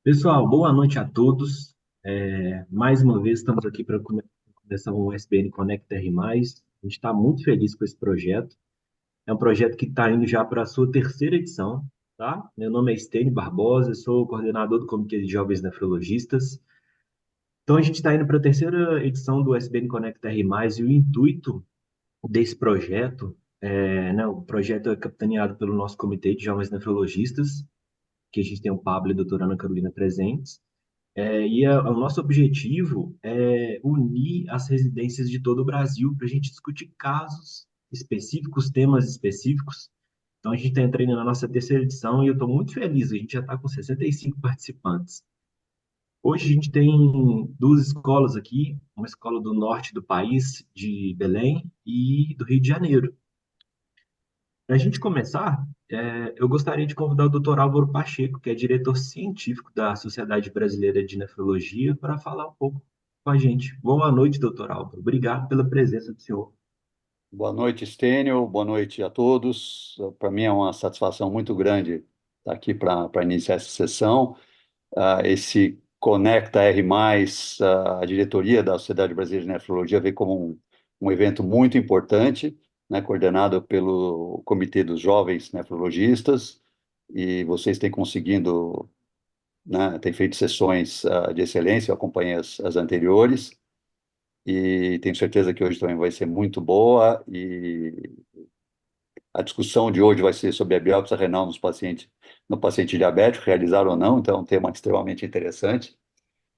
Pessoal, boa noite a todos. Mais uma vez estamos aqui para começar um SBN Connect R+. A gente está muito feliz com esse projeto. É um projeto que está indo já para a sua terceira edição, tá? Meu nome é Estênio Barbosa, eu sou o coordenador do Comitê de Jovens Nefrologistas. Então, a gente está indo para a terceira edição do SBN Connect R+, e o intuito desse projeto, né, o projeto é capitaneado pelo nosso Comitê de Jovens Nefrologistas, que a gente tem o Pablo e a doutora Ana Carolina presentes. O nosso objetivo é unir as residências de todo o Brasil para a gente discutir casos específicos, temas específicos. Então, a gente está entrando na nossa terceira edição e eu estou muito feliz. A gente já está com 65 participantes. Hoje a gente tem duas escolas aqui, uma escola do norte do país, de Belém, e do Rio de Janeiro. Para a gente começar, eu gostaria de convidar o Dr. Álvaro Pacheco, que é diretor científico da Sociedade Brasileira de Nefrologia, para falar um pouco com a gente. Boa noite, doutor Álvaro. Obrigado pela presença do senhor. Boa noite, Stênio. Boa noite a todos. Para mim é uma satisfação muito grande estar aqui para iniciar essa sessão. Esse Conecta R+, a diretoria da Sociedade Brasileira de Nefrologia vê como um evento muito importante, né, coordenado pelo Comitê dos Jovens Nefrologistas, e vocês têm conseguido, né, têm feito sessões de excelência. Eu acompanhei as anteriores, e tenho certeza que hoje também vai ser muito boa. E a discussão de hoje vai ser sobre a biópsia renal no paciente diabético, realizar ou não, então é um tema extremamente interessante.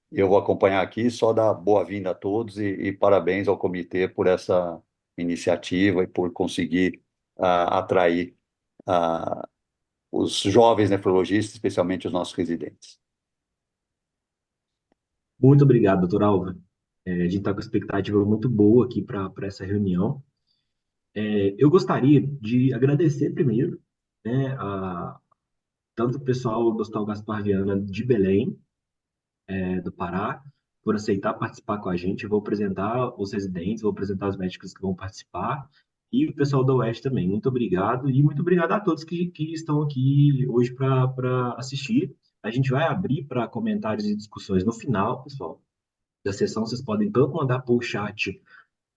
Eu vou acompanhar aqui, só dar boa-vinda a todos e parabéns ao comitê por essa iniciativa e por conseguir atrair ah, os jovens nefrologistas, especialmente os nossos residentes. Muito obrigado, doutor Álvaro. A gente está com expectativa muito boa aqui para essa reunião. Eu gostaria de agradecer primeiro, né, tanto o pessoal do Hospital Gaspar Viana de Belém, do Pará, por aceitar participar com a gente. Eu vou apresentar os residentes, vou apresentar os médicos que vão participar e o pessoal da Oeste também. Muito obrigado e muito obrigado a todos que estão aqui hoje para assistir. A gente vai abrir para comentários e discussões no final, pessoal, da sessão. Vocês podem tanto mandar por chat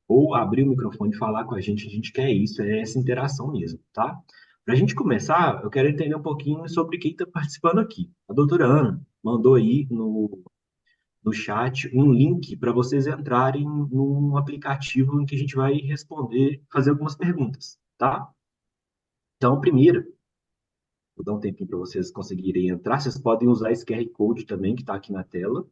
ou abrir o microfone e falar com a gente. A gente quer isso, é essa interação mesmo, tá? Para a gente começar, eu quero entender um pouquinho sobre quem está participando aqui. A doutora Ana mandou aí no chat um link para vocês entrarem num aplicativo em que a gente vai responder, fazer algumas perguntas, tá? Então, primeiro, vou dar um tempinho para vocês conseguirem entrar. Vocês podem usar esse QR Code também, que está aqui na tela.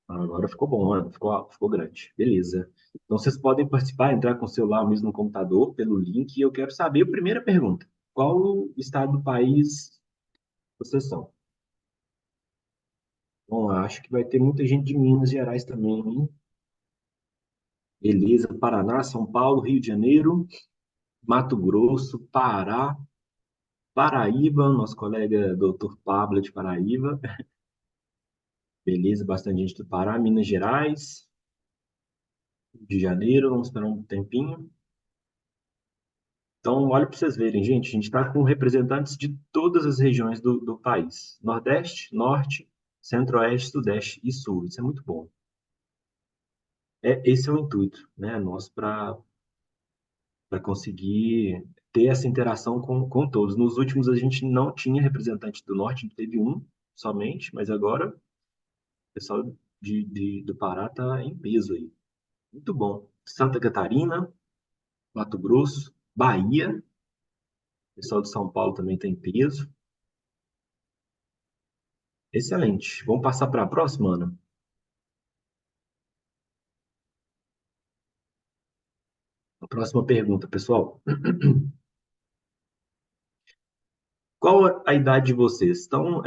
Agora ficou bom, né? Ficou grande. Beleza. Então, vocês podem participar, entrar com o celular mesmo no computador, pelo link. E eu quero saber a primeira pergunta. Qual o estado do país vocês são? Bom, acho que vai ter muita gente de Minas Gerais também, hein? Beleza. Paraná, São Paulo, Rio de Janeiro, Mato Grosso, Pará, Paraíba, nosso colega doutor Pablo de Paraíba. Beleza, bastante gente do Pará, Minas Gerais, Rio de Janeiro, vamos esperar um tempinho. Então, olha para vocês verem, gente, a gente está com representantes de todas as regiões do país. Nordeste, Norte, Centro-Oeste, Sudeste e Sul. Isso é muito bom. Esse é o intuito, né, nosso para conseguir ter essa interação com todos. Nos últimos, a gente não tinha representante do Norte, a gente teve um somente, mas agora o pessoal do Pará está em peso aí. Muito bom. Santa Catarina, Mato Grosso, Bahia, o pessoal de São Paulo também tem peso. Excelente. Vamos passar para a próxima, Ana. A próxima pergunta, pessoal. Qual a idade de vocês? Então,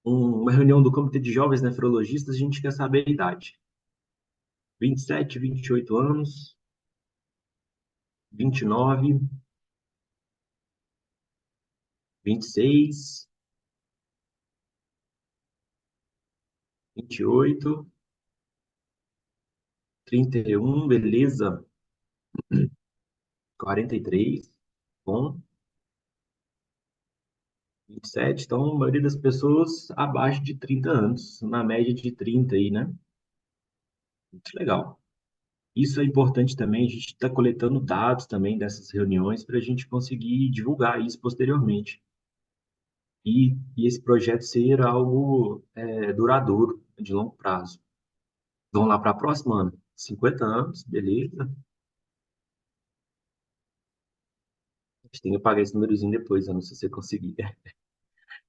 uma reunião do Comitê de Jovens Nefrologistas, a gente quer saber a idade. 27, 28 anos, 29, 26, 28, 31, beleza. 43, bom. 27, então a maioria das pessoas abaixo de 30 anos, na média de 30 aí, né? Muito legal. Isso é importante também, a gente está coletando dados também dessas reuniões para a gente conseguir divulgar isso posteriormente. E esse projeto ser algo duradouro, de longo prazo. Vamos lá para a próxima, Ana. 50 anos, beleza. A gente tem que pagar esse númerozinho depois, Ana, se você conseguir.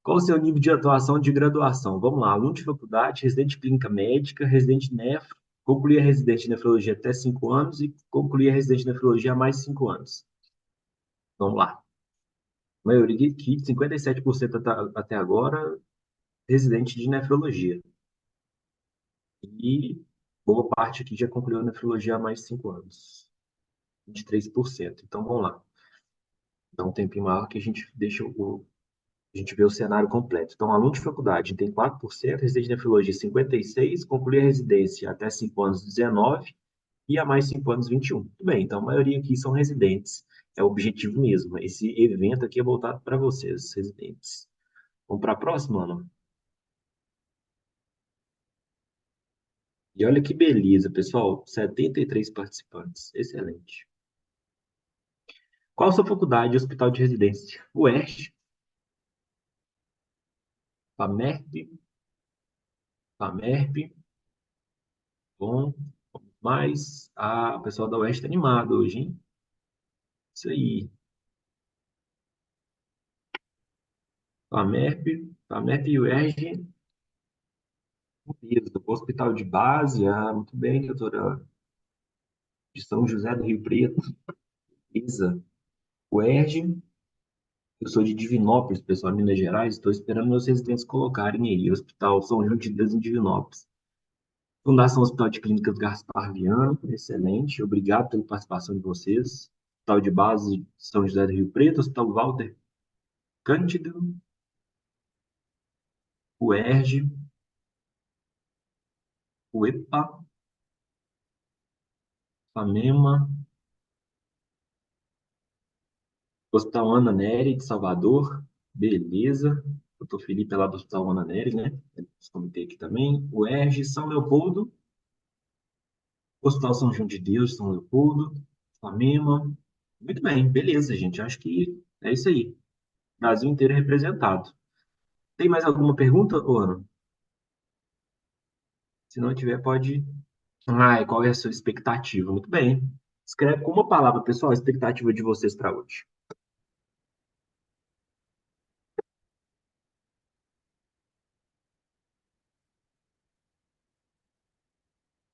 Qual o seu nível de atuação de graduação? Vamos lá, aluno de faculdade, residente de clínica médica, residente de nefro, concluir a residência de nefrologia até 5 anos e concluir a residência de nefrologia há mais 5 anos. Vamos lá. A maioria aqui, 57% até agora, residente de nefrologia. E boa parte aqui já concluiu a nefrologia há mais de 5 anos. 23%. Então, vamos lá. Dá um tempinho maior que a gente deixa a gente vê o cenário completo. Então, aluno de faculdade tem 4%, residente de nefrologia 56%, concluir a residência até 5 anos 19% e a mais 5 anos 21%. Muito bem, então a maioria aqui são residentes. É o objetivo mesmo. Esse evento aqui é voltado para vocês, residentes. Vamos para a próxima, Ana? E olha que beleza, pessoal. 73 participantes. Excelente. Qual a sua faculdade e hospital de residência? UERJ, FAMERP, FAMERP. Bom, mas o pessoal da UERJ está animado hoje, hein? Isso aí. FAMERP, FAMERP e UERJ. Isso, hospital de base. Ah, muito bem, doutora. De São José do Rio Preto. Isa. UERJ. Eu sou de Divinópolis, pessoal, Minas Gerais. Estou esperando meus residentes colocarem aí. Hospital São João de Deus em Divinópolis. Fundação Hospital de Clínicas Gaspar Viana, excelente, obrigado pela participação de vocês. Hospital de Base de São José do Rio Preto, Hospital Walter Cândido, UERJ, UEPA, FAMEMA, Hospital Ana Nery de Salvador, beleza. Doutor Felipe é lá do Hospital Ana Nery, né? Comentei aqui também. UERJ, São Leopoldo, Hospital São João de Deus, São Leopoldo, FAMEMA. Muito bem, beleza, gente. Acho que é isso aí. Brasil inteiro representado. Tem mais alguma pergunta, Ana? Se não tiver, pode. Ah, e qual é a sua expectativa? Muito bem. Escreve com uma palavra, pessoal, a expectativa de vocês para hoje.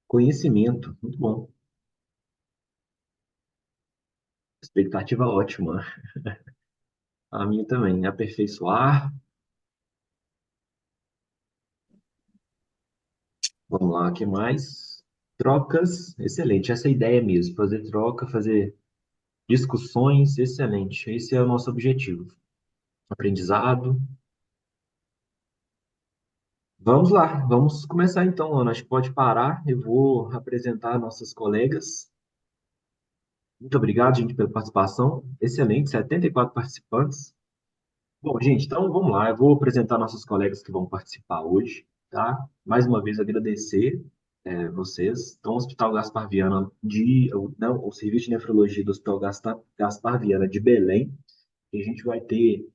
Conhecimento. Muito bom. Expectativa ótima. A minha também. Aperfeiçoar. Vamos lá, o que mais? Trocas. Excelente. Essa é a ideia mesmo. Fazer troca, fazer discussões. Excelente. Esse é o nosso objetivo. Aprendizado. Vamos lá, vamos começar então, Ana. Acho que pode parar. Eu vou apresentar nossas colegas. Muito obrigado, gente, pela participação. Excelente, 74 participantes. Bom, gente, então vamos lá. Eu vou apresentar nossos colegas que vão participar hoje, tá? Mais uma vez agradecer vocês. Então, o Hospital Gaspar Viana não, o Serviço de Nefrologia do Hospital Gaspar Viana de Belém. E a gente vai ter,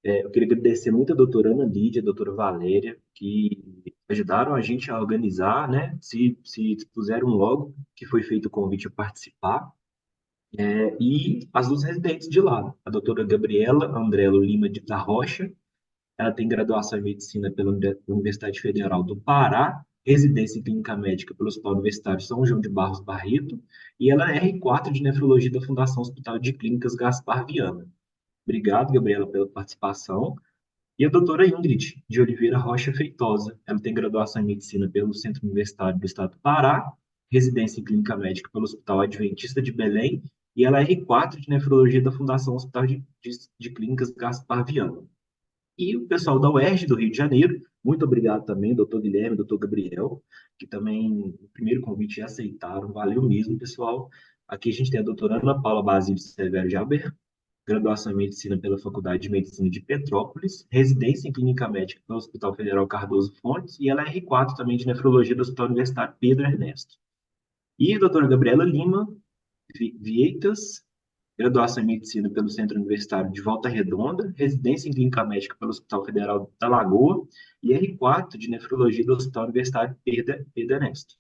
eu queria agradecer muito a doutora Ana Lídia, a doutora Valéria, que ajudaram a gente a organizar, né? Se dispuseram logo que foi feito o convite a participar. E as duas residentes de lá, a doutora Gabriela Andrelo Lima da Rocha, ela tem graduação em medicina pela Universidade Federal do Pará, residência em clínica médica pelo Hospital Universitário São João de Barros Barreto, e ela é R4 de nefrologia da Fundação Hospital de Clínicas Gaspar Viana. Obrigado, Gabriela, pela participação. E a doutora Ingrid de Oliveira Rocha Feitosa. Ela tem graduação em medicina pelo Centro Universitário do Estado do Pará, residência em clínica médica pelo Hospital Adventista de Belém, e ela é R4 de nefrologia da Fundação Hospital de Clínicas Gaspar Viana. E o pessoal da UERJ do Rio de Janeiro, muito obrigado também, doutor Guilherme, doutor Gabriel, que também no primeiro convite já aceitaram, valeu mesmo, pessoal. Aqui a gente tem a doutora Ana Paula Basílio Severo Jaber, graduação em Medicina pela Faculdade de Medicina de Petrópolis, residência em Clínica Médica pelo Hospital Federal Cardoso Fontes, e ela é R4 também de Nefrologia do Hospital Universitário Pedro Ernesto. E a doutora Gabriela Lima Vieitas, graduação em Medicina pelo Centro Universitário de Volta Redonda, residência em Clínica Médica pelo Hospital Federal da Lagoa e R4 de Nefrologia do Hospital Universitário Pedro Ernesto.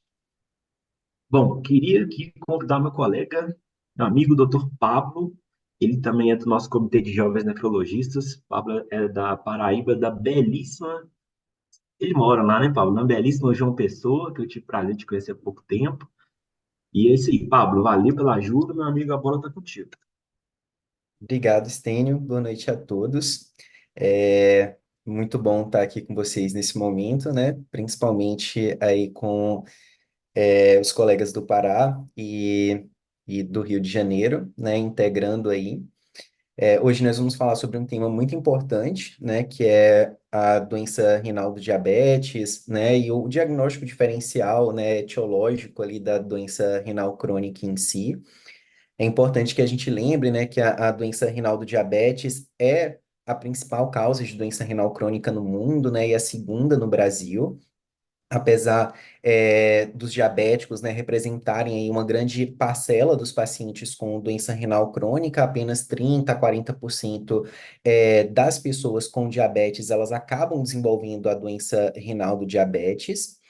Bom, queria aqui convidar meu colega, meu amigo, Dr. Pablo. Ele também é do nosso Comitê de Jovens Nefrologistas. Pablo é da Paraíba, da belíssima. Ele mora lá, né, Pablo? Na belíssima João Pessoa, que eu tive o prazer de conhecer há pouco tempo. E é isso aí, Pablo. Valeu pela ajuda, meu amigo. A bola está contigo. Obrigado, Stênio. Boa noite a todos. É muito bom estar aqui com vocês nesse momento, né? Principalmente aí com os colegas do Pará e do Rio de Janeiro, né? Integrando aí. Hoje nós vamos falar sobre um tema muito importante, né? Que é a doença renal do diabetes, né? E o diagnóstico diferencial, né? Etiológico ali da doença renal crônica em si. É importante que a gente lembre, né, que a doença renal do diabetes é a principal causa de doença renal crônica no mundo, né, e a segunda no Brasil. Apesar dos diabéticos, né, representarem aí uma grande parcela dos pacientes com doença renal crônica, apenas 30 a 40% das pessoas com diabetes, elas acabam desenvolvendo a doença renal do diabetes.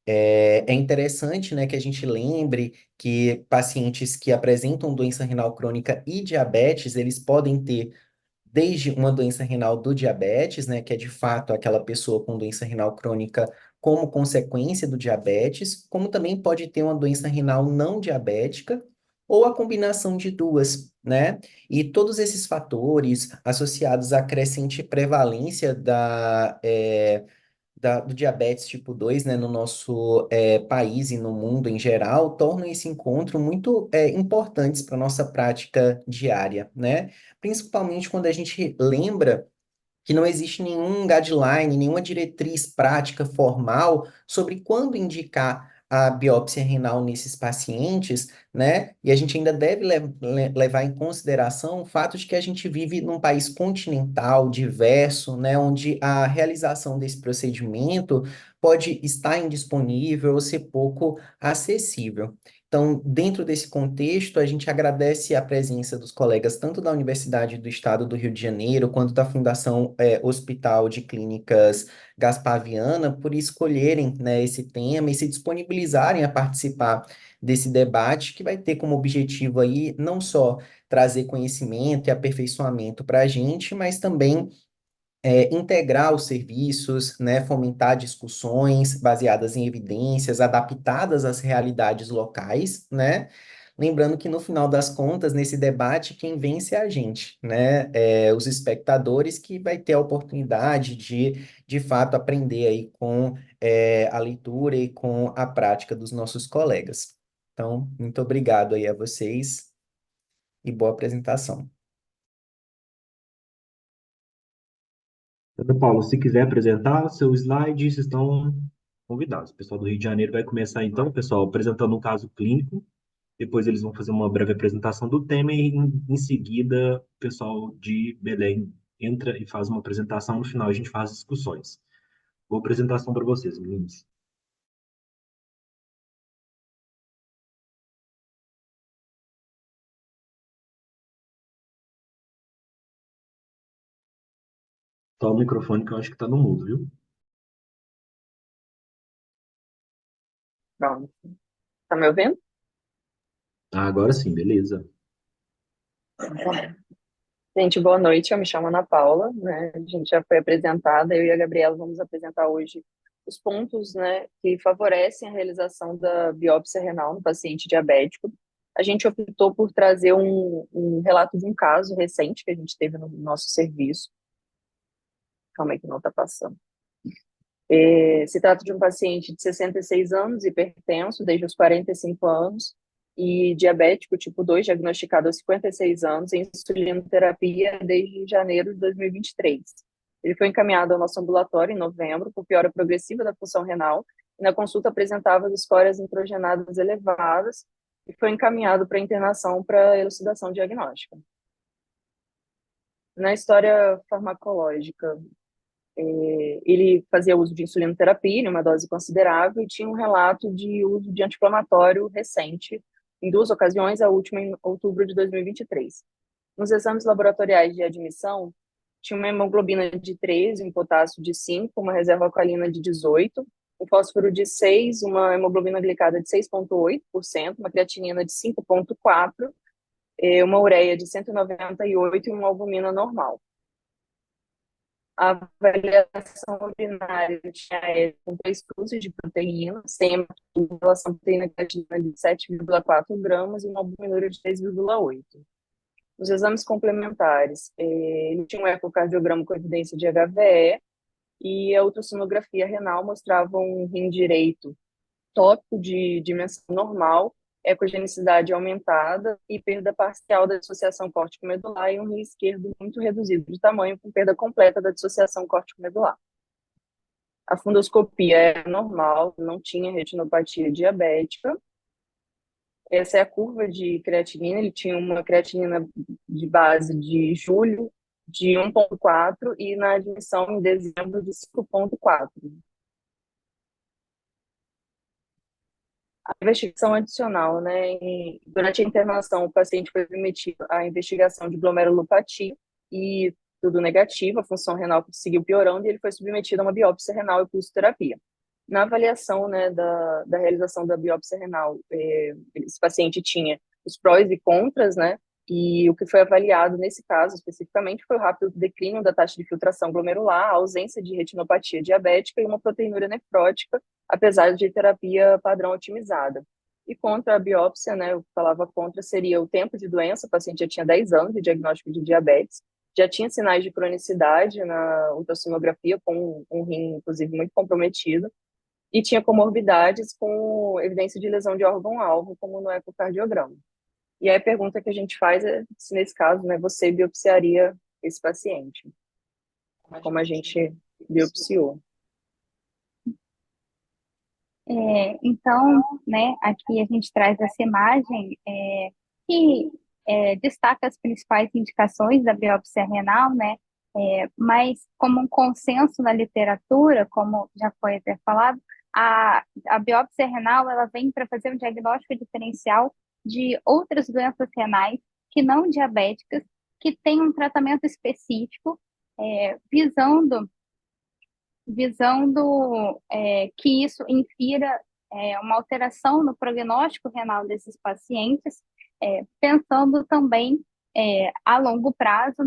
É interessante, né, que a gente lembre que pacientes que apresentam doença renal crônica e diabetes, eles podem ter desde uma doença renal do diabetes, né, que é de fato aquela pessoa com doença renal crônica como consequência do diabetes, como também pode ter uma doença renal não diabética ou a combinação de duas, né? E todos esses fatores associados à crescente prevalência do diabetes tipo 2, né, no nosso país e no mundo em geral, tornam esse encontro muito importantes para a nossa prática diária, né? Principalmente quando a gente lembra que não existe nenhum guideline, nenhuma diretriz prática formal sobre quando indicar a biópsia renal nesses pacientes, né? E a gente ainda deve levar em consideração o fato de que a gente vive num país continental, diverso, né? Onde a realização desse procedimento pode estar indisponível ou ser pouco acessível. Então, dentro desse contexto, a gente agradece a presença dos colegas tanto da Universidade do Estado do Rio de Janeiro, quanto da Fundação Hospital de Clínicas Gaspar Viana, por escolherem, né, esse tema e se disponibilizarem a participar desse debate, que vai ter como objetivo aí não só trazer conhecimento e aperfeiçoamento para a gente, mas também integrar os serviços, né, fomentar discussões baseadas em evidências, adaptadas às realidades locais, né? Lembrando que no final das contas, nesse debate, quem vence é a gente, né? Os espectadores que vai ter a oportunidade de fato, aprender aí com a leitura e com a prática dos nossos colegas. Então, muito obrigado aí a vocês e boa apresentação. Então, Paulo, se quiser apresentar seu slide, vocês estão convidados. O pessoal do Rio de Janeiro vai começar, então, pessoal, apresentando um caso clínico. Depois eles vão fazer uma breve apresentação do tema e, em seguida, o pessoal de Belém entra e faz uma apresentação. No final, a gente faz discussões. Boa apresentação para vocês, meninos. Só o microfone que eu acho que está no mudo, viu? Pronto. Tá me ouvindo? Ah, agora sim, beleza. Gente, boa noite. Eu me chamo Ana Paula, né? A gente já foi apresentada. Eu e a Gabriela vamos apresentar hoje os pontos, né, que favorecem a realização da biópsia renal no paciente diabético. A gente optou por trazer um relato de um caso recente que a gente teve no nosso serviço. Calma aí que não está passando. Se trata de um paciente de 66 anos, hipertenso desde os 45 anos e diabético tipo 2, diagnosticado aos 56 anos, em insulinoterapia desde janeiro de 2023. Ele foi encaminhado ao nosso ambulatório em novembro por piora progressiva da função renal e na consulta apresentava as escórias nitrogenadas elevadas e foi encaminhado para internação para elucidação diagnóstica. Na história farmacológica, ele fazia uso de insulinoterapia em uma dose considerável e tinha um relato de uso de anti-inflamatório recente, em duas ocasiões, a última em outubro de 2023. Nos exames laboratoriais de admissão, tinha uma hemoglobina de 13, um potássio de 5, uma reserva alcalina de 18, um fósforo de 6, uma hemoglobina glicada de 6,8%, uma creatinina de 5,4%, uma ureia de 198 e uma albumina normal. A avaliação urinária tinha com 3 cruzes de proteína, sem relação proteína-creatinina de 7,4 gramas e uma albuminúria de 3,8. Os exames complementares, ele tinha um ecocardiograma com evidência de HVE e a ultrassonografia renal mostrava um rim direito tópico de dimensão normal, ecogenicidade aumentada e perda parcial da dissociação córtico-medular e um rim esquerdo muito reduzido de tamanho com perda completa da dissociação córtico-medular. A fundoscopia é normal, não tinha retinopatia diabética. Essa é a curva de creatinina, ele tinha uma creatinina de base de julho de 1,4 e na admissão em dezembro de 5,4. A investigação adicional, né? Durante a internação, o paciente foi submetido à investigação de glomerulopatia e tudo negativo, a função renal seguiu piorando e ele foi submetido a uma biópsia renal e pulsoterapia. Na avaliação, né, da realização da biópsia renal, esse paciente tinha os prós e contras, né? E o que foi avaliado nesse caso especificamente foi o rápido declínio da taxa de filtração glomerular, a ausência de retinopatia diabética e uma proteinúria nefrótica, apesar de terapia padrão otimizada. E contra a biópsia, né, eu falava contra, seria o tempo de doença, o paciente já tinha 10 anos de diagnóstico de diabetes, já tinha sinais de cronicidade na ultrassonografia, com um rim, inclusive, muito comprometido, e tinha comorbidades com evidência de lesão de órgão-alvo, como no ecocardiograma. E aí a pergunta que a gente faz é se, nesse caso, né, você biopsiaria esse paciente, como a gente biopsiou. Então, né, aqui a gente traz essa imagem que destaca as principais indicações da biópsia renal, né, mas como um consenso na literatura, como já foi até falado, a biópsia renal ela vem para fazer um diagnóstico diferencial de outras doenças renais que não diabéticas, que têm um tratamento específico, visando que isso infira uma alteração no prognóstico renal desses pacientes, pensando também a longo prazo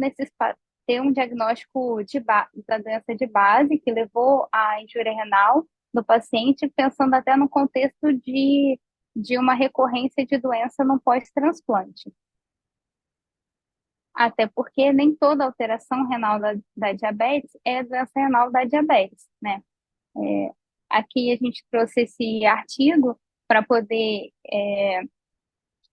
ter um diagnóstico da doença de base que levou à injúria renal no paciente, pensando até no contexto de uma recorrência de doença no pós-transplante. Até porque nem toda alteração renal da diabetes é doença renal da diabetes, né? Aqui a gente trouxe esse artigo para poder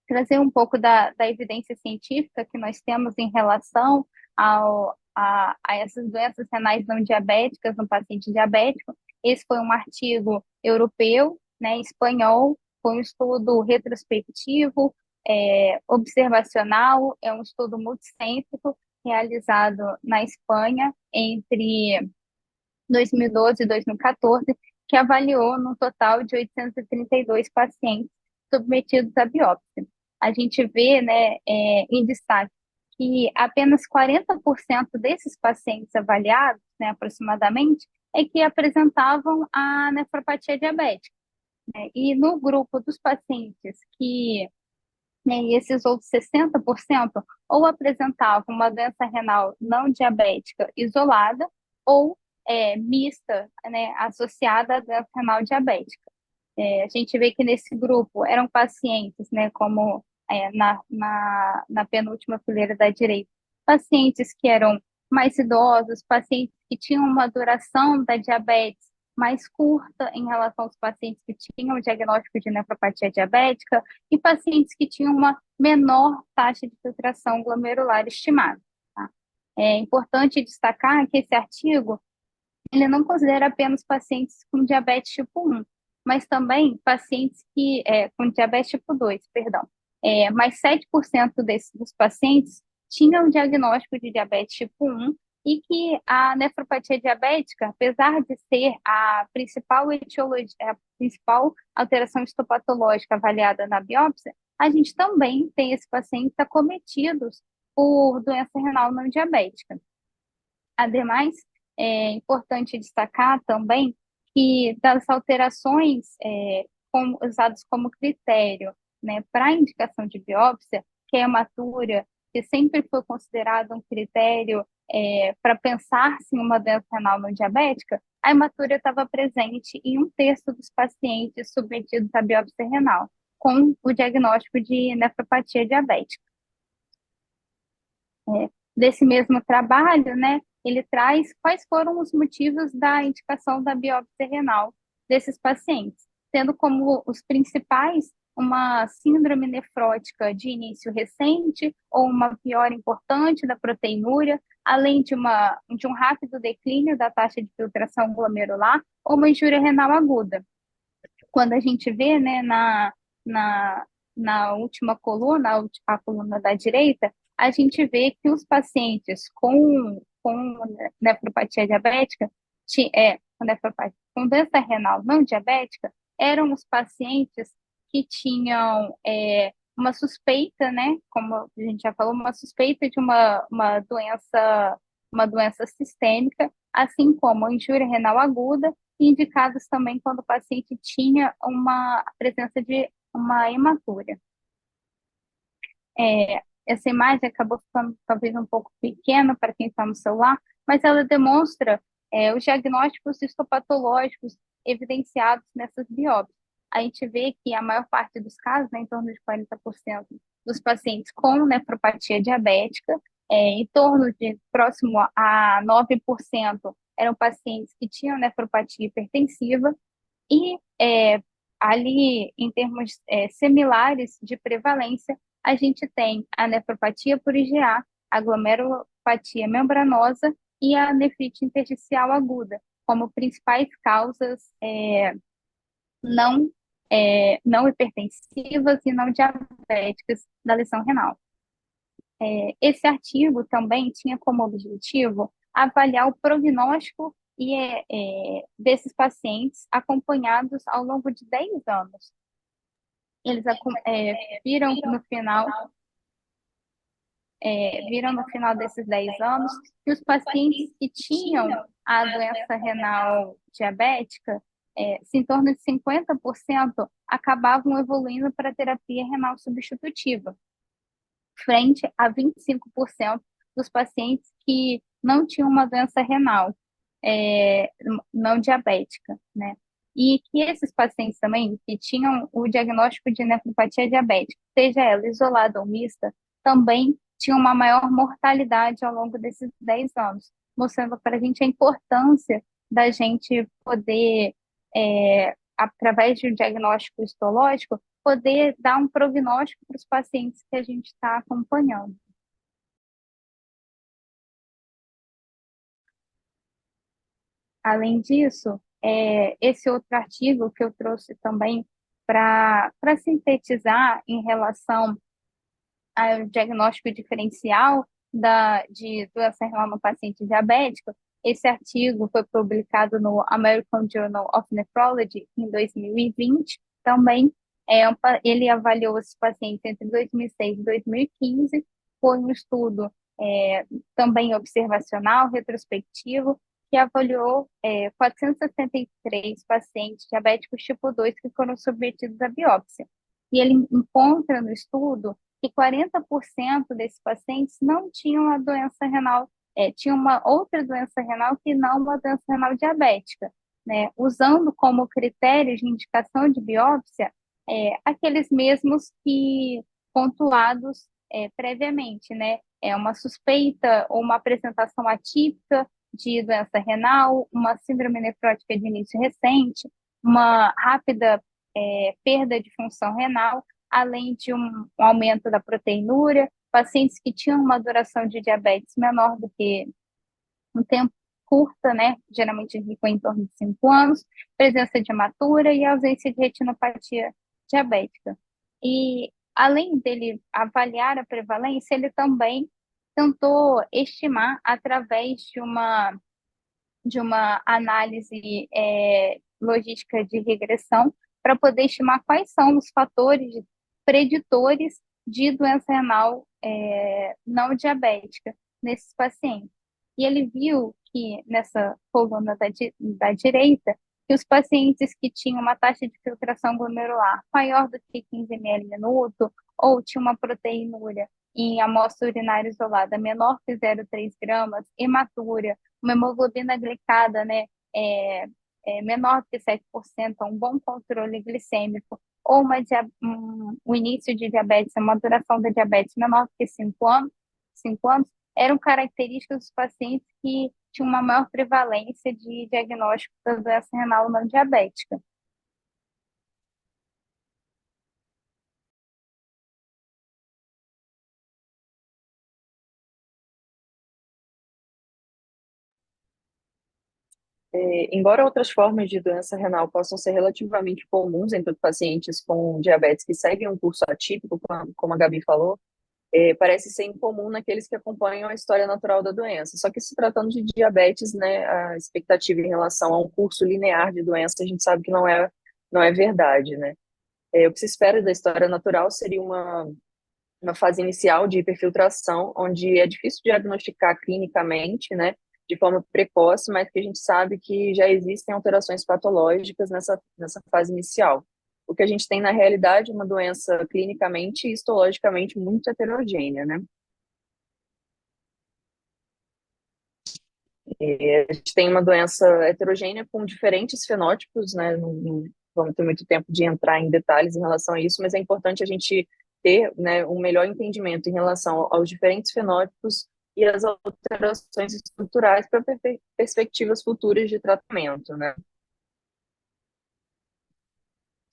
trazer um pouco da evidência científica que nós temos em relação a essas doenças renais não diabéticas no paciente diabético. Esse foi um artigo europeu, né, espanhol, foi um estudo retrospectivo, observacional, é um estudo multicêntrico realizado na Espanha entre 2012 e 2014, que avaliou no total de 832 pacientes submetidos à biópsia. A gente vê, né, em destaque, que apenas 40% desses pacientes avaliados, né, aproximadamente, que apresentavam a nefropatia diabética, né? E no grupo dos pacientes que, né, esses outros 60% ou apresentavam uma doença renal não diabética isolada ou mista, né, associada à doença renal diabética. A gente vê que nesse grupo eram pacientes, né, como na penúltima fileira da direita, pacientes que eram mais idosos, pacientes que tinham uma duração da diabetes mais curta em relação aos pacientes que tinham o diagnóstico de nefropatia diabética e pacientes que tinham uma menor taxa de filtração glomerular estimada. Tá? É importante destacar que esse artigo ele não considera apenas pacientes com diabetes tipo 1, mas também pacientes com diabetes tipo 2, perdão. Mas 7% dos pacientes tinha um diagnóstico de diabetes tipo 1 e que a nefropatia diabética, apesar de ser a principal etiologia, a principal alteração histopatológica avaliada na biópsia, a gente também tem esses pacientes acometidos por doença renal não diabética. Ademais, é importante destacar também que das alterações usadas como critério, né, para a indicação de biópsia, que é a hematura, que sempre foi considerado um critério para pensar-se em uma doença renal não diabética, a hematura estava presente em 1/3 dos pacientes submetidos à biópsia renal, com o diagnóstico de nefropatia diabética. Desse mesmo trabalho, né, ele traz quais foram os motivos da indicação da biópsia renal desses pacientes, tendo como os principais uma síndrome nefrótica de início recente ou uma piora importante da proteinúria, além de um rápido declínio da taxa de filtração glomerular ou uma injúria renal aguda. Quando a gente vê, né, na última coluna, a coluna da direita, a gente vê que os pacientes com nefropatia diabética, com doença renal não diabética, eram os pacientes que tinham uma suspeita, né, como a gente já falou, uma suspeita de uma doença sistêmica, assim como a injúria renal aguda, indicados também quando o paciente tinha uma presença de uma hematura. Essa imagem acabou ficando talvez um pouco pequena para quem está no celular, mas ela demonstra os diagnósticos histopatológicos evidenciados nessas biópsias. A gente vê que a maior parte dos casos, né, em torno de 40% dos pacientes com nefropatia diabética, em torno de próximo a 9% eram pacientes que tinham nefropatia hipertensiva e ali, em termos similares de prevalência, a gente tem a nefropatia por IgA, a glomerulopatia membranosa e a nefrite intersticial aguda, como principais causas não hipertensivas e não diabéticas da lesão renal. Esse artigo também tinha como objetivo avaliar o prognóstico desses pacientes acompanhados ao longo de 10 anos. Eles viram no final desses 10 anos que os pacientes que tinham a doença renal diabética, em torno de 50% acabavam evoluindo para terapia renal substitutiva, frente a 25% dos pacientes que não tinham uma doença renal não diabética, né? E que esses pacientes também que tinham o diagnóstico de nefropatia diabética, seja ela isolada ou mista, também tinham uma maior mortalidade ao longo desses 10 anos, mostrando para a gente a importância da gente poder, através de um diagnóstico histológico, poder dar um prognóstico para os pacientes que a gente está acompanhando. Além disso, esse outro artigo que eu trouxe também para sintetizar em relação ao diagnóstico diferencial de doença renal no paciente diabético, esse artigo foi publicado no American Journal of Nephrology em 2020, também ele avaliou esses pacientes entre 2006 e 2015, foi um estudo também observacional, retrospectivo, que avaliou 463 pacientes diabéticos tipo 2 que foram submetidos à biópsia. E ele encontra no estudo que 40% desses pacientes não tinham a doença renal, tinham uma outra doença renal que não uma doença renal diabética, né? Usando como critério de indicação de biópsia aqueles mesmos que pontuados previamente, né? Uma suspeita ou uma apresentação atípica de doença renal, uma síndrome nefrótica de início recente, uma rápida perda de função renal, além de um aumento da proteinúria, pacientes que tinham uma duração de diabetes menor do que um tempo curta, né? Geralmente ficou em torno de 5 anos, presença de hematura e ausência de retinopatia diabética. E além dele avaliar a prevalência, ele também tentou estimar através de uma análise logística de regressão para poder estimar quais são os fatores preditores de doença renal não diabética nesses pacientes. E ele viu que nessa coluna da direita, que os pacientes que tinham uma taxa de filtração glomerular maior do que 15 ml minuto, ou tinha uma proteinúria em amostra urinária isolada menor que 0,3 gramas, hematuria, uma hemoglobina glicada, né, menor que 7%, um bom controle glicêmico, ou o início de diabetes, uma duração da diabetes menor que 5 anos, eram características dos pacientes que tinham uma maior prevalência de diagnóstico da doença renal não diabética. Embora outras formas de doença renal possam ser relativamente comuns entre pacientes com diabetes que seguem um curso atípico, como a Gabi falou, parece ser incomum naqueles que acompanham a história natural da doença. Só que se tratando de diabetes, né, a expectativa em relação a um curso linear de doença, a gente sabe que não é verdade, né? O que se espera da história natural seria uma fase inicial de hiperfiltração, onde é difícil diagnosticar clinicamente, né, de forma precoce, mas que a gente sabe que já existem alterações patológicas nessa fase inicial. O que a gente tem na realidade é uma doença clinicamente e histologicamente muito heterogênea, né? A gente tem uma doença heterogênea com diferentes fenótipos, né? Não vamos ter muito tempo de entrar em detalhes em relação a isso, mas é importante a gente ter, né, um melhor entendimento em relação aos diferentes fenótipos e as alterações estruturais para perspectivas futuras de tratamento, né?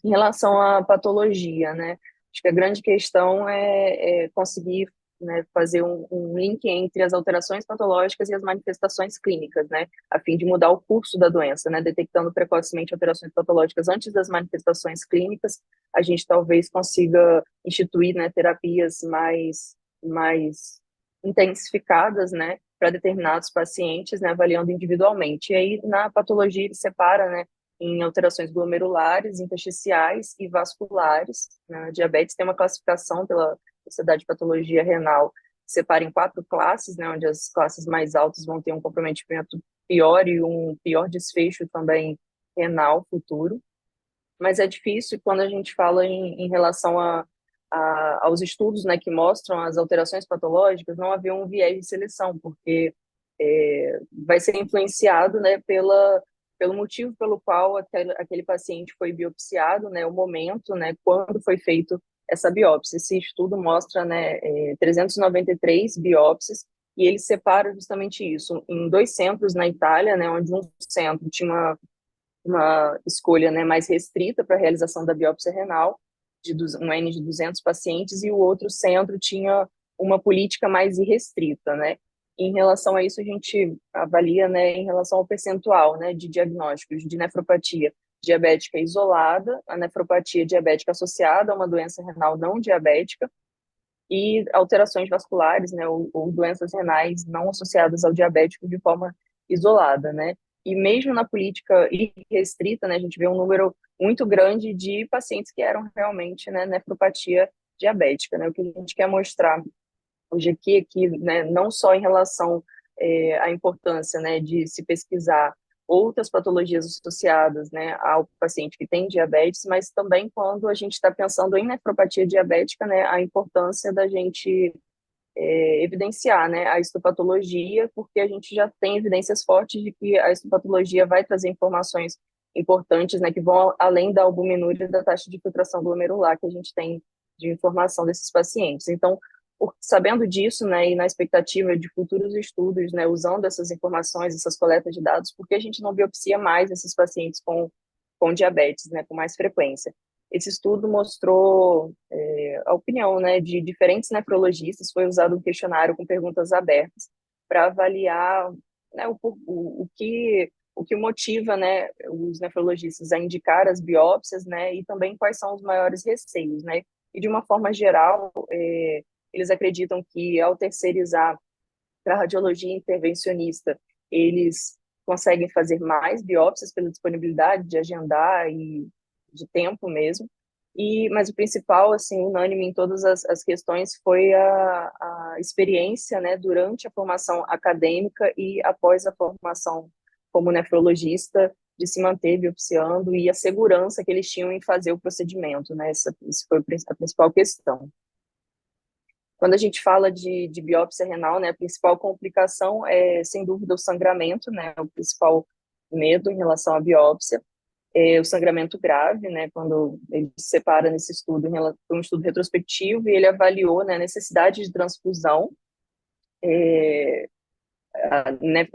Em relação à patologia, né? Acho que a grande questão é conseguir, né, fazer um link entre as alterações patológicas e as manifestações clínicas, né? A fim de mudar o curso da doença, né? Detectando precocemente alterações patológicas antes das manifestações clínicas, a gente talvez consiga instituir, né, terapias mais intensificadas, né, para determinados pacientes, né, avaliando individualmente. E aí, na patologia, ele separa, né, em alterações glomerulares, intersticiais e vasculares. Né? A diabetes tem uma classificação pela Sociedade de Patologia Renal, que separa em 4 classes, né, onde as classes mais altas vão ter um comprometimento pior e um pior desfecho também renal futuro. Mas é difícil quando a gente fala em relação aos estudos, né, que mostram as alterações patológicas, não haver um viés de seleção, porque vai ser influenciado, né, pelo motivo pelo qual aquele paciente foi biopsiado, né, o momento, né, quando foi feito essa biópsia. Esse estudo mostra, né, 393 biópsias, e ele separa justamente isso em 2 centros na Itália, né, onde um centro tinha uma escolha, né, mais restrita para a realização da biópsia renal, um N de 200 pacientes, e o outro centro tinha uma política mais irrestrita, né? Em relação a isso, a gente avalia, né, em relação ao percentual, né, de diagnósticos de nefropatia diabética isolada, a nefropatia diabética associada a uma doença renal não diabética e alterações vasculares, né, ou doenças renais não associadas ao diabético de forma isolada, né? E mesmo na política irrestrita, né, a gente vê um número muito grande de pacientes que eram realmente, né, nefropatia diabética, né? O que a gente quer mostrar hoje aqui, né, não só em relação à importância, né, de se pesquisar outras patologias associadas, né, ao paciente que tem diabetes, mas também quando a gente está pensando em nefropatia diabética, né, a importância da gente evidenciar, né, a histopatologia, porque a gente já tem evidências fortes de que a histopatologia vai trazer informações importantes, né, que vão além da albuminúria e da taxa de filtração glomerular que a gente tem de informação desses pacientes. Então, sabendo disso, né, e na expectativa de futuros estudos, né, usando essas informações, essas coletas de dados, por que a gente não biopsia mais esses pacientes com diabetes, né, com mais frequência? Esse estudo mostrou a opinião, né, de diferentes nefrologistas, foi usado um questionário com perguntas abertas para avaliar, né, o que motiva, né, os nefrologistas a indicar as biópsias, né, e também quais são os maiores receios, né, e de uma forma geral, eles acreditam que ao terceirizar para a radiologia intervencionista, eles conseguem fazer mais biópsias pela disponibilidade de agendar e de tempo mesmo. Mas o principal, assim, unânime em todas as questões foi a experiência, né, durante a formação acadêmica e após a formação como nefrologista, de se manter biopsiando e a segurança que eles tinham em fazer o procedimento, né? Essa foi a principal questão. Quando a gente fala de biópsia renal, né, a principal complicação é, sem dúvida, o sangramento, né, o principal medo em relação à biópsia, é o sangramento grave, né, quando ele se separa nesse estudo, foi um estudo retrospectivo, e ele avaliou, né, a necessidade de transfusão, né,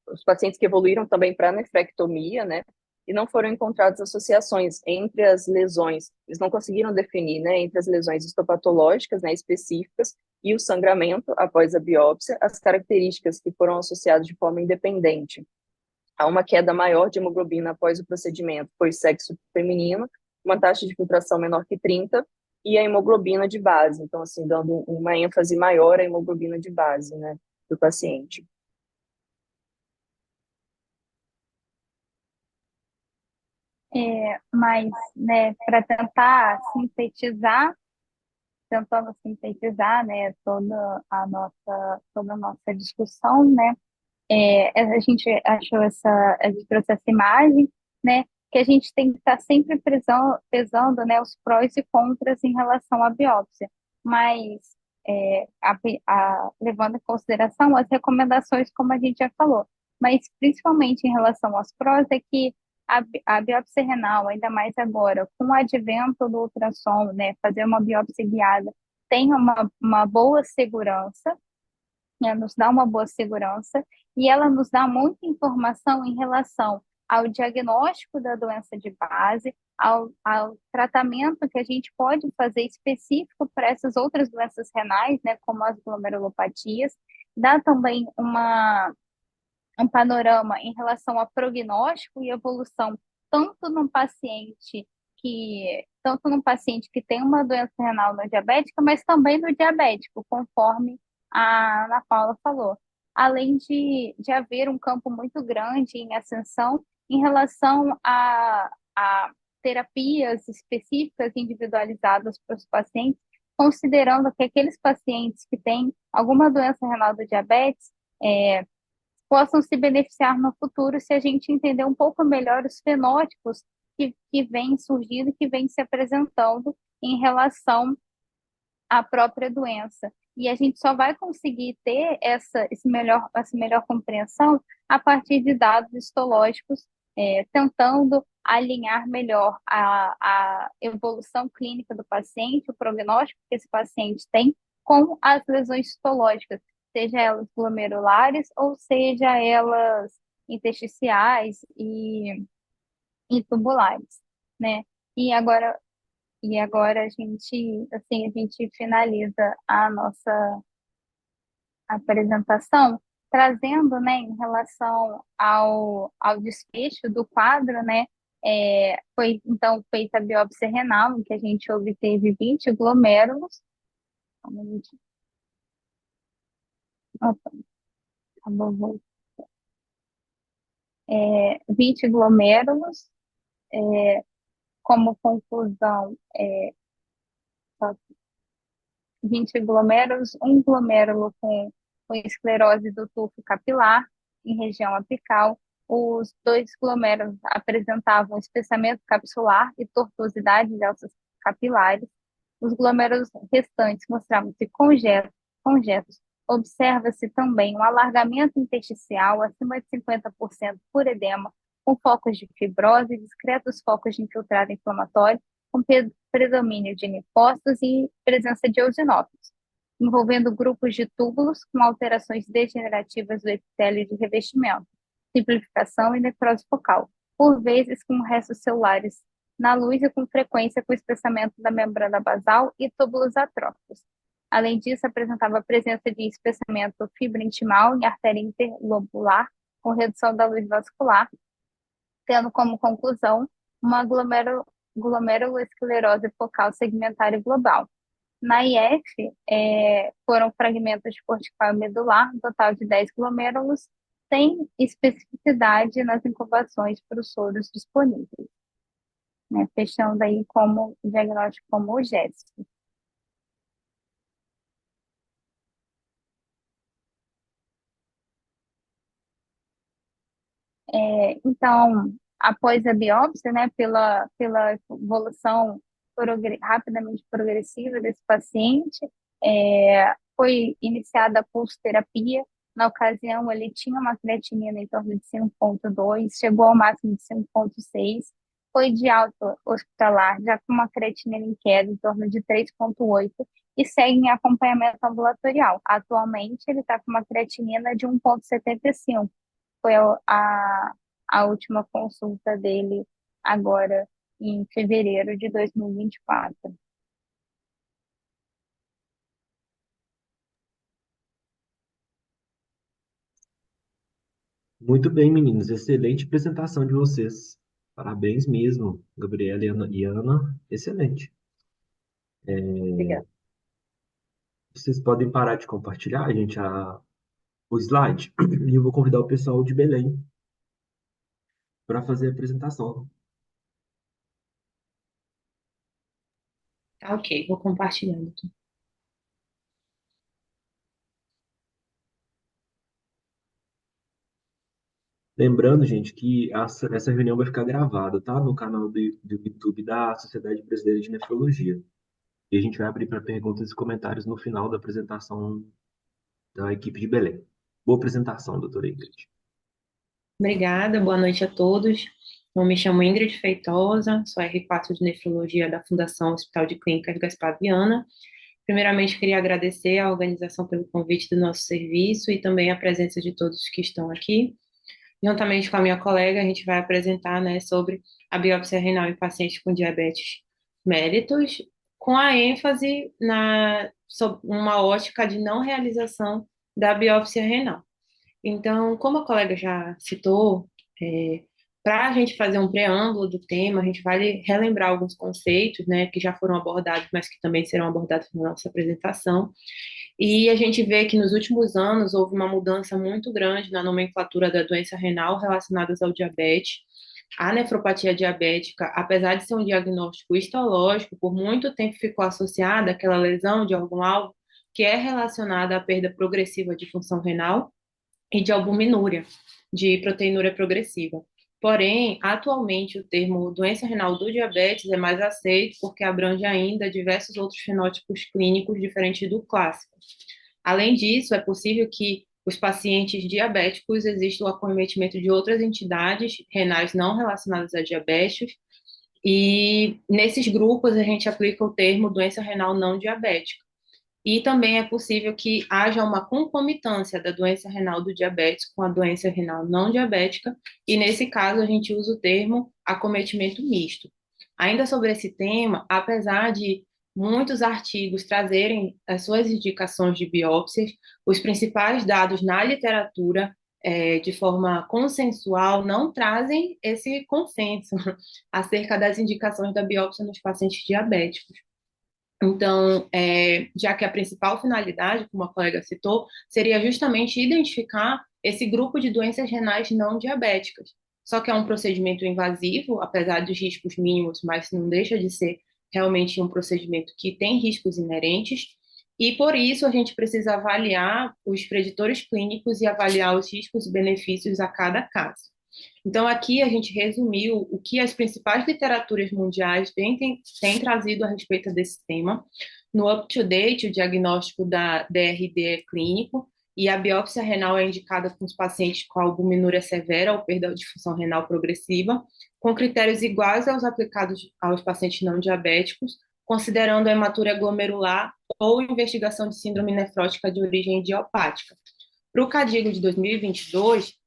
os pacientes que evoluíram também para nefrectomia, né, e não foram encontradas associações entre as lesões, eles não conseguiram definir, né, entre as lesões histopatológicas, né, específicas, e o sangramento após a biópsia, as características que foram associadas de forma independente a uma queda maior de hemoglobina após o procedimento foi sexo feminino, uma taxa de filtração menor que 30, e a hemoglobina de base, então, assim, dando uma ênfase maior à hemoglobina de base, né, do paciente. Mas, né, para tentar sintetizar, tentando sintetizar, né, toda a nossa discussão, né, a gente achou a gente trouxe essa imagem, né, que a gente tem que estar sempre pesando, né, os prós e contras em relação à biópsia, mas levando em consideração as recomendações, como a gente já falou, mas principalmente em relação aos prós, é que a biópsia renal, ainda mais agora, com o advento do ultrassom, né, fazer uma biópsia guiada, tem uma boa segurança, né, nos dá uma boa segurança, e ela nos dá muita informação em relação ao diagnóstico da doença de base, ao tratamento que a gente pode fazer específico para essas outras doenças renais, né, como as glomerulopatias, dá também um panorama em relação a prognóstico e evolução, tanto no paciente que tem uma doença renal não diabética, mas também no diabético, conforme a Ana Paula falou. Além de haver um campo muito grande em ascensão em relação a terapias específicas individualizadas para os pacientes, considerando que aqueles pacientes que têm alguma doença renal do diabetes, possam se beneficiar no futuro se a gente entender um pouco melhor os fenótipos que vêm surgindo, que vêm se apresentando em relação à própria doença. E a gente só vai conseguir ter essa melhor compreensão a partir de dados histológicos, tentando alinhar melhor a evolução clínica do paciente, o prognóstico que esse paciente tem, com as lesões histológicas, seja elas glomerulares ou seja elas intersticiais e tubulares, né? E agora a gente finaliza a nossa apresentação trazendo, né, em relação ao desfecho do quadro, né? Foi então feita a biópsia renal, em que a gente obteve 20 glomérulos. Como a gente... Opa, acabou. 20 glomérulos, como conclusão, 20 glomérulos, um glomérulo com esclerose do tufo capilar em região apical. Os 2 glomérulos apresentavam espessamento capsular e tortuosidade de alças capilares. Os glomérulos restantes mostravam-se conjetos. Observa-se também um alargamento intersticial acima de 50% por edema, com focos de fibrose e discretos focos de infiltrado inflamatório, com predomínio de linfócitos e presença de eosinófilos, envolvendo grupos de túbulos com alterações degenerativas do epitélio de revestimento, simplificação e necrose focal, por vezes com restos celulares na luz e com frequência com espessamento da membrana basal e túbulos atróficos. Além disso, apresentava a presença de espessamento fibrointimal em artéria interlobular, com redução da luz vascular, tendo como conclusão uma glomerulosclerose focal segmentária global. Na IF, foram fragmentos de cortical e medular, um total de 10 glomérulos, sem especificidade nas incubações para os soros disponíveis, né? Fechando aí como o diagnóstico como o GESP. Então, após a biópsia, né, pela evolução rapidamente progressiva desse paciente, foi iniciada a pulsoterapia. Na ocasião, ele tinha uma creatinina em torno de 5,2, chegou ao máximo de 5,6, foi de alta hospitalar, já com uma creatinina em queda em torno de 3,8 e segue em acompanhamento ambulatorial. Atualmente, ele está com uma creatinina de 1,75. Foi a última consulta dele agora em fevereiro de 2024. Muito bem, meninos. Excelente apresentação de vocês. Parabéns mesmo, Gabriela e Ana. Excelente. Obrigada. Vocês podem parar de compartilhar, gente, o slide. E eu vou convidar o pessoal de Belém para fazer a apresentação. Tá, ok, vou compartilhando aqui. Lembrando, gente, que essa reunião vai ficar gravada, tá? No canal do YouTube da Sociedade Brasileira de Nefrologia. E a gente vai abrir para perguntas e comentários no final da apresentação da equipe de Belém. Boa apresentação, doutora Ingrid. Obrigada, boa noite a todos. Eu me chamo Ingrid Feitosa, sou R4 de Nefrologia da Fundação Hospital de Clínicas Gaspar Viana. Primeiramente, queria agradecer à organização pelo convite do nosso serviço e também a presença de todos que estão aqui. Juntamente com a minha colega, a gente vai apresentar, né, sobre a biópsia renal em pacientes com diabetes mellitus, com a ênfase sob uma ótica de não realização da biópsia renal. Então, como a colega já citou, para a gente fazer um preâmbulo do tema, a gente vai relembrar alguns conceitos, né, que já foram abordados, mas que também serão abordados na nossa apresentação. E a gente vê que nos últimos anos houve uma mudança muito grande na nomenclatura da doença renal relacionadas ao diabetes. A nefropatia diabética, apesar de ser um diagnóstico histológico, por muito tempo ficou associada àquela lesão de órgão-alvo que é relacionada à perda progressiva de função renal e de albuminúria, de proteinúria progressiva. Porém, atualmente, o termo doença renal do diabetes é mais aceito porque abrange ainda diversos outros fenótipos clínicos diferentes do clássico. Além disso, é possível que os pacientes diabéticos exista o acometimento de outras entidades renais não relacionadas a diabetes, e nesses grupos a gente aplica o termo doença renal não diabética. E também é possível que haja uma concomitância da doença renal do diabetes com a doença renal não diabética, e nesse caso a gente usa o termo acometimento misto. Ainda sobre esse tema, apesar de muitos artigos trazerem as suas indicações de biópsias, os principais dados na literatura, de forma consensual, não trazem esse consenso acerca das indicações da biópsia nos pacientes diabéticos. Então, já que a principal finalidade, como a colega citou, seria justamente identificar esse grupo de doenças renais não diabéticas. Só que é um procedimento invasivo, apesar dos riscos mínimos, mas não deixa de ser realmente um procedimento que tem riscos inerentes, e por isso a gente precisa avaliar os preditores clínicos e avaliar os riscos e benefícios a cada caso. Então, aqui a gente resumiu o que as principais literaturas mundiais têm trazido a respeito desse tema. No UpToDate, o diagnóstico da DRD é clínico e a biópsia renal é indicada com os pacientes com albuminúria severa ou perda de função renal progressiva, com critérios iguais aos aplicados aos pacientes não diabéticos, considerando a hematura glomerular ou investigação de síndrome nefrótica de origem idiopática. Para o CADIGO de 2022,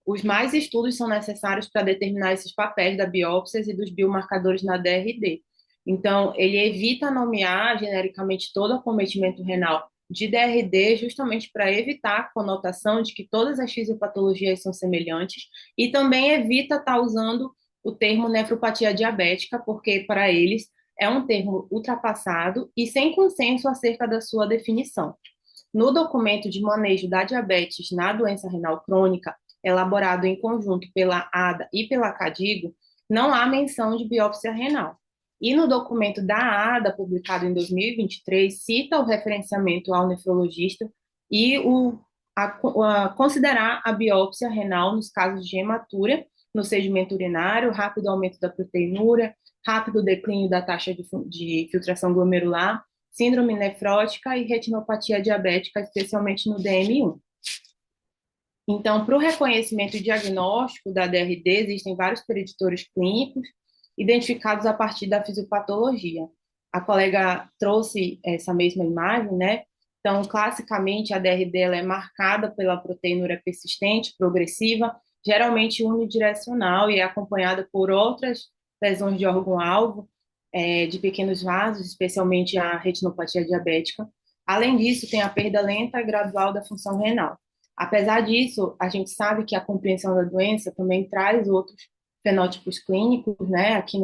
os mais estudos são necessários para determinar esses papéis da biópsia e dos biomarcadores na DRD. Então, ele evita nomear genericamente todo acometimento renal de DRD, justamente para evitar a conotação de que todas as fisiopatologias são semelhantes, e também evita estar usando o termo nefropatia diabética, porque para eles é um termo ultrapassado e sem consenso acerca da sua definição. No documento de manejo da diabetes na doença renal crônica, elaborado em conjunto pela ADA e pela CADIGO, não há menção de biópsia renal. E no documento da ADA, publicado em 2023, cita o referenciamento ao nefrologista e considerar a biópsia renal nos casos de hematuria, no sedimento urinário, rápido aumento da proteinúria, rápido declínio da taxa de filtração glomerular, síndrome nefrótica e retinopatia diabética, especialmente no DM1. Então, para o reconhecimento e diagnóstico da DRD, existem vários preditores clínicos identificados a partir da fisiopatologia. A colega trouxe essa mesma imagem, né? Então, classicamente, a DRD ela é marcada pela proteinúria persistente, progressiva, geralmente unidirecional e é acompanhada por outras lesões de órgão-alvo, de pequenos vasos, especialmente a retinopatia diabética. Além disso, tem a perda lenta e gradual da função renal. Apesar disso, a gente sabe que a compreensão da doença também traz outros fenótipos clínicos, né? Aqui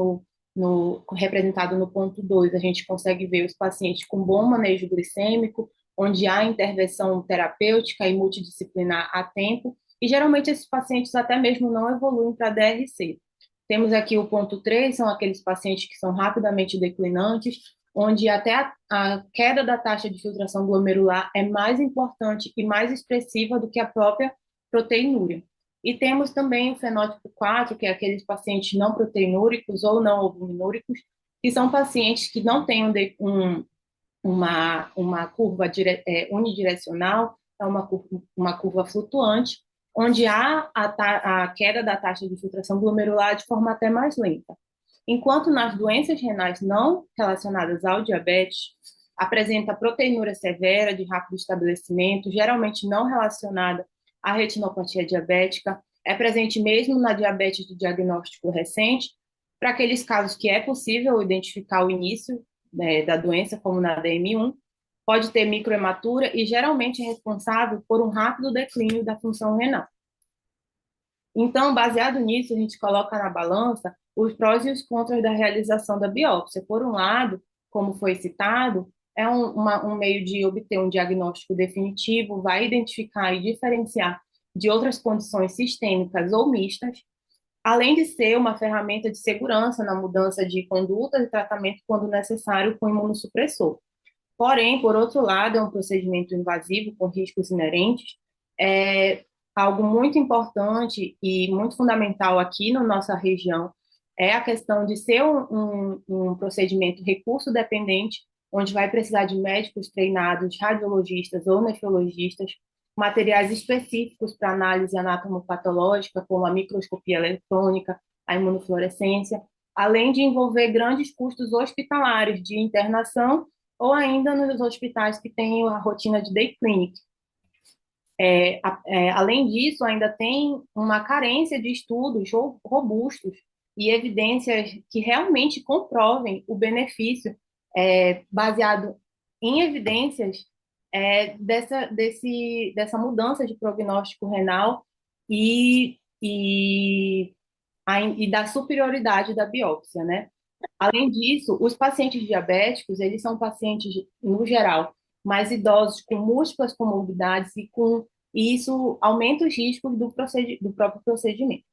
representado no ponto 2, a gente consegue ver os pacientes com bom manejo glicêmico, onde há intervenção terapêutica e multidisciplinar a tempo, e geralmente esses pacientes até mesmo não evoluem para DRC. Temos aqui o ponto 3, são aqueles pacientes que são rapidamente declinantes, onde até a queda da taxa de filtração glomerular é mais importante e mais expressiva do que a própria proteinúria. E temos também o fenótipo 4, que é aqueles pacientes não proteinúricos ou não albuminúricos, que são pacientes que não têm uma curva unidirecional, é uma curva flutuante, onde há a queda da taxa de filtração glomerular de forma até mais lenta. Enquanto nas doenças renais não relacionadas ao diabetes, apresenta proteinúria severa de rápido estabelecimento, geralmente não relacionada à retinopatia diabética, é presente mesmo na diabetes de diagnóstico recente, para aqueles casos que é possível identificar o início da doença, como na DM1, pode ter microhematura e geralmente é responsável por um rápido declínio da função renal. Então, baseado nisso, a gente coloca na balança os prós e os contras da realização da biópsia. Por um lado, como foi citado, é um meio de obter um diagnóstico definitivo, vai identificar e diferenciar de outras condições sistêmicas ou mistas, além de ser uma ferramenta de segurança na mudança de conduta e tratamento quando necessário com imunossupressor. Porém, por outro lado, é um procedimento invasivo com riscos inerentes. Algo muito importante e muito fundamental aqui na nossa região é a questão de ser um procedimento recurso-dependente, onde vai precisar de médicos treinados, radiologistas ou nefrologistas, materiais específicos para análise anatomopatológica, como a microscopia eletrônica, a imunofluorescência, além de envolver grandes custos hospitalares de internação ou ainda nos hospitais que têm a rotina de day clinic. Além disso, ainda tem uma carência de estudos robustos e evidências que realmente comprovem o benefício baseado em evidências dessa mudança de prognóstico renal e da superioridade da biópsia, né? Além disso, os pacientes diabéticos, eles são pacientes, no geral, mais idosos, com múltiplas comorbidades e isso aumenta os riscos do próprio procedimento.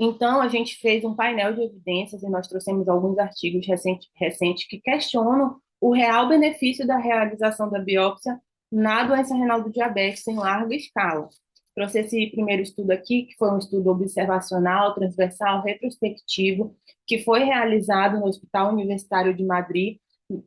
Então, a gente fez um painel de evidências e nós trouxemos alguns artigos recentes que questionam o real benefício da realização da biópsia na doença renal do diabetes em larga escala. Trouxe esse primeiro estudo aqui, que foi um estudo observacional, transversal, retrospectivo, que foi realizado no Hospital Universitário de Madrid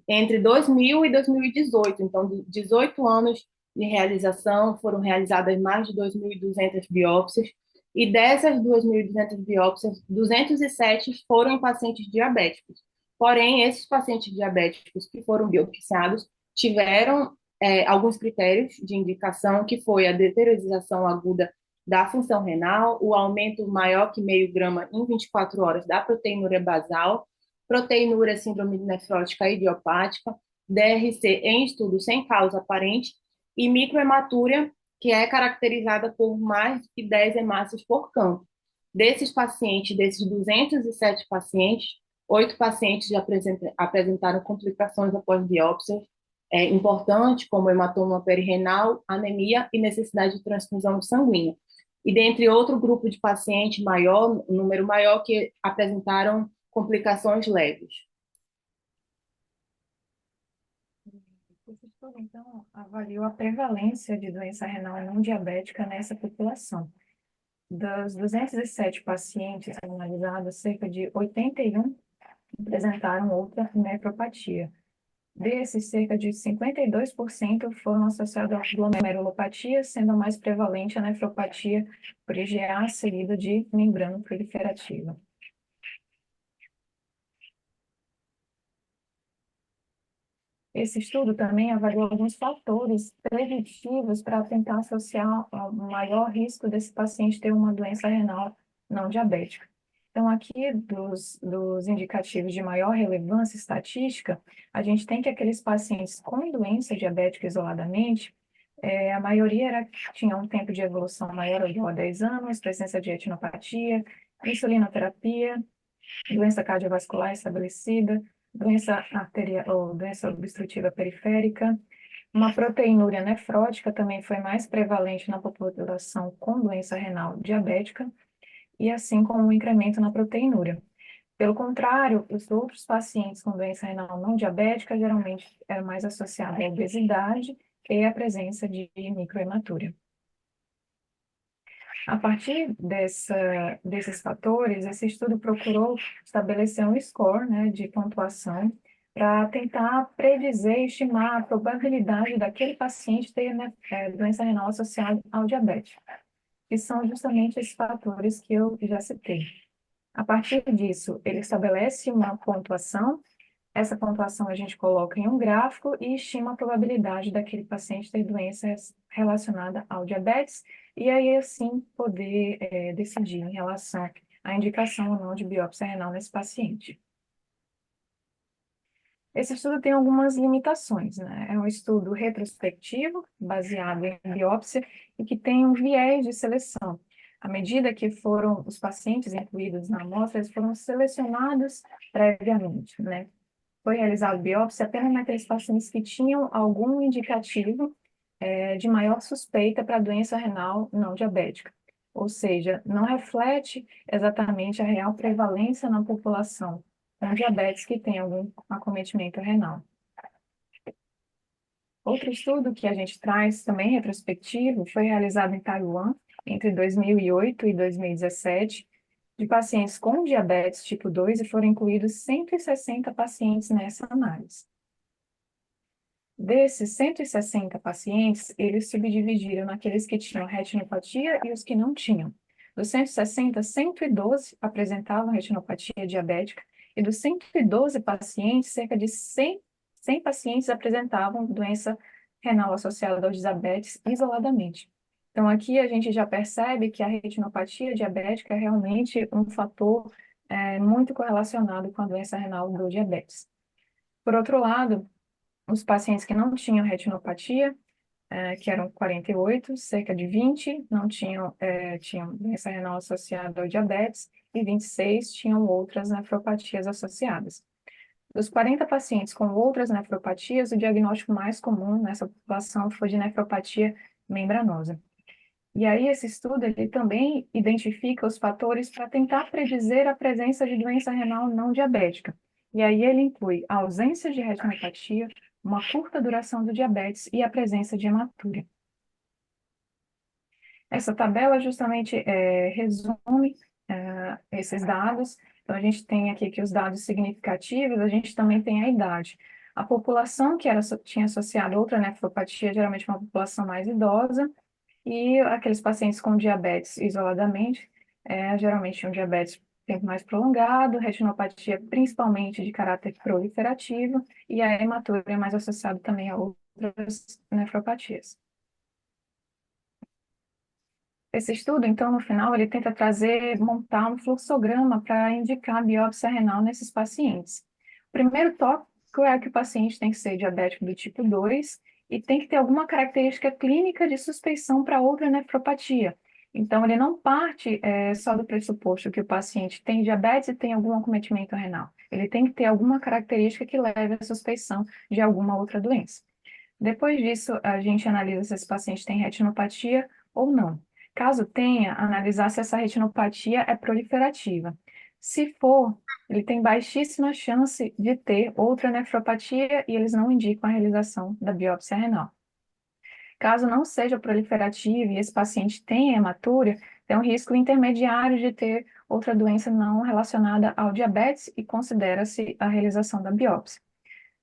entre 2000 e 2018. Então, 18 anos de realização, foram realizadas mais de 2.200 biópsias, e dessas 2.200 biópsias, 207 foram em pacientes diabéticos. Porém, esses pacientes diabéticos que foram biopsiados tiveram alguns critérios de indicação, que foi a deteriorização aguda da função renal, o aumento maior que meio grama em 24 horas da proteinúria basal, proteinúria síndrome nefrótica idiopática, DRC em estudo sem causa aparente e microhematúria, que é caracterizada por mais de 10 hemácias por campo. Desses 207 pacientes, 8 pacientes já apresentaram complicações após biópsia importantes, como hematoma perirenal, anemia e necessidade de transfusão sanguínea. E dentre outro grupo de pacientes maior, um número maior, que apresentaram complicações leves. Esse estudo, então, avaliou a prevalência de doença renal não diabética nessa população. Dos 207 pacientes analisados, cerca de 81 apresentaram outra nefropatia. Desses, cerca de 52% foram associados à glomerulopatia, sendo a mais prevalente a nefropatia por IgA seguida de membrana proliferativa. Esse estudo também avaliou alguns fatores preditivos para tentar associar o maior risco desse paciente ter uma doença renal não diabética. Então, aqui, dos indicativos de maior relevância estatística, a gente tem que aqueles pacientes com doença diabética isoladamente, a maioria tinha um tempo de evolução maior ou igual a 10 anos, presença de etinopatia, insulinoterapia, doença cardiovascular estabelecida, doença arterial ou doença obstrutiva periférica. Uma proteinúria nefrótica também foi mais prevalente na população com doença renal diabética, e assim como um incremento na proteinúria. Pelo contrário, os outros pacientes com doença renal não diabética geralmente eram mais associados à obesidade e à presença de microhematúria. A partir desses fatores, esse estudo procurou estabelecer um score, né, de pontuação para tentar predizer e estimar a probabilidade daquele paciente ter, né, doença renal associada ao diabetes, que são justamente esses fatores que eu já citei. A partir disso, ele estabelece uma pontuação. Essa pontuação a gente coloca em um gráfico e estima a probabilidade daquele paciente ter doença relacionada ao diabetes, e aí, assim, poder decidir em relação à indicação ou não de biópsia renal nesse paciente. Esse estudo tem algumas limitações, né? É um estudo retrospectivo, baseado em biópsia, e que tem um viés de seleção. À medida que foram os pacientes incluídos na amostra, eles foram selecionados previamente, né? Foi realizada biópsia apenas naqueles pacientes que tinham algum indicativo de maior suspeita para doença renal não diabética. Ou seja, não reflete exatamente a real prevalência na população com diabetes que tem algum acometimento renal. Outro estudo que a gente traz, também retrospectivo, foi realizado em Taiwan entre 2008 e 2017, de pacientes com diabetes tipo 2, e foram incluídos 160 pacientes nessa análise. Desses 160 pacientes, eles subdividiram naqueles que tinham retinopatia e os que não tinham. Dos 160, 112 apresentavam retinopatia diabética, e dos 112 pacientes, cerca de 100 pacientes apresentavam doença renal associada ao diabetes isoladamente. Então, aqui a gente já percebe que a retinopatia diabética é realmente um fator muito correlacionado com a doença renal do diabetes. Por outro lado, os pacientes que não tinham retinopatia, que eram 48, cerca de 20 não tinham doença renal associada ao diabetes, e 26 tinham outras nefropatias associadas. Dos 40 pacientes com outras nefropatias, o diagnóstico mais comum nessa população foi de nefropatia membranosa. E aí esse estudo ele também identifica os fatores para tentar predizer a presença de doença renal não diabética. E aí ele inclui a ausência de retinopatia, uma curta duração do diabetes e a presença de hematúria. Essa tabela justamente resume esses dados. Então, a gente tem aqui que os dados significativos, a gente também tem a idade. A população que tinha associado outra nefropatia, geralmente uma população mais idosa, e aqueles pacientes com diabetes isoladamente, geralmente um diabetes tempo mais prolongado, retinopatia principalmente de caráter proliferativo, e a hematúria é mais associada também a outras nefropatias. Esse estudo, então, no final, ele tenta montar um fluxograma para indicar a biópsia renal nesses pacientes. O primeiro tópico é que o paciente tem que ser diabético do tipo 2 e tem que ter alguma característica clínica de suspeição para outra nefropatia. Então, ele não parte só do pressuposto que o paciente tem diabetes e tem algum acometimento renal. ele tem que ter alguma característica que leve à suspeição de alguma outra doença. Depois disso, a gente analisa se esse paciente tem retinopatia ou não. Caso tenha, analisar se essa retinopatia é proliferativa. Se for, ele tem baixíssima chance de ter outra nefropatia e eles não indicam a realização da biópsia renal. Caso não seja proliferativo e esse paciente tenha hematúria, tem um risco intermediário de ter outra doença não relacionada ao diabetes e considera-se a realização da biópsia.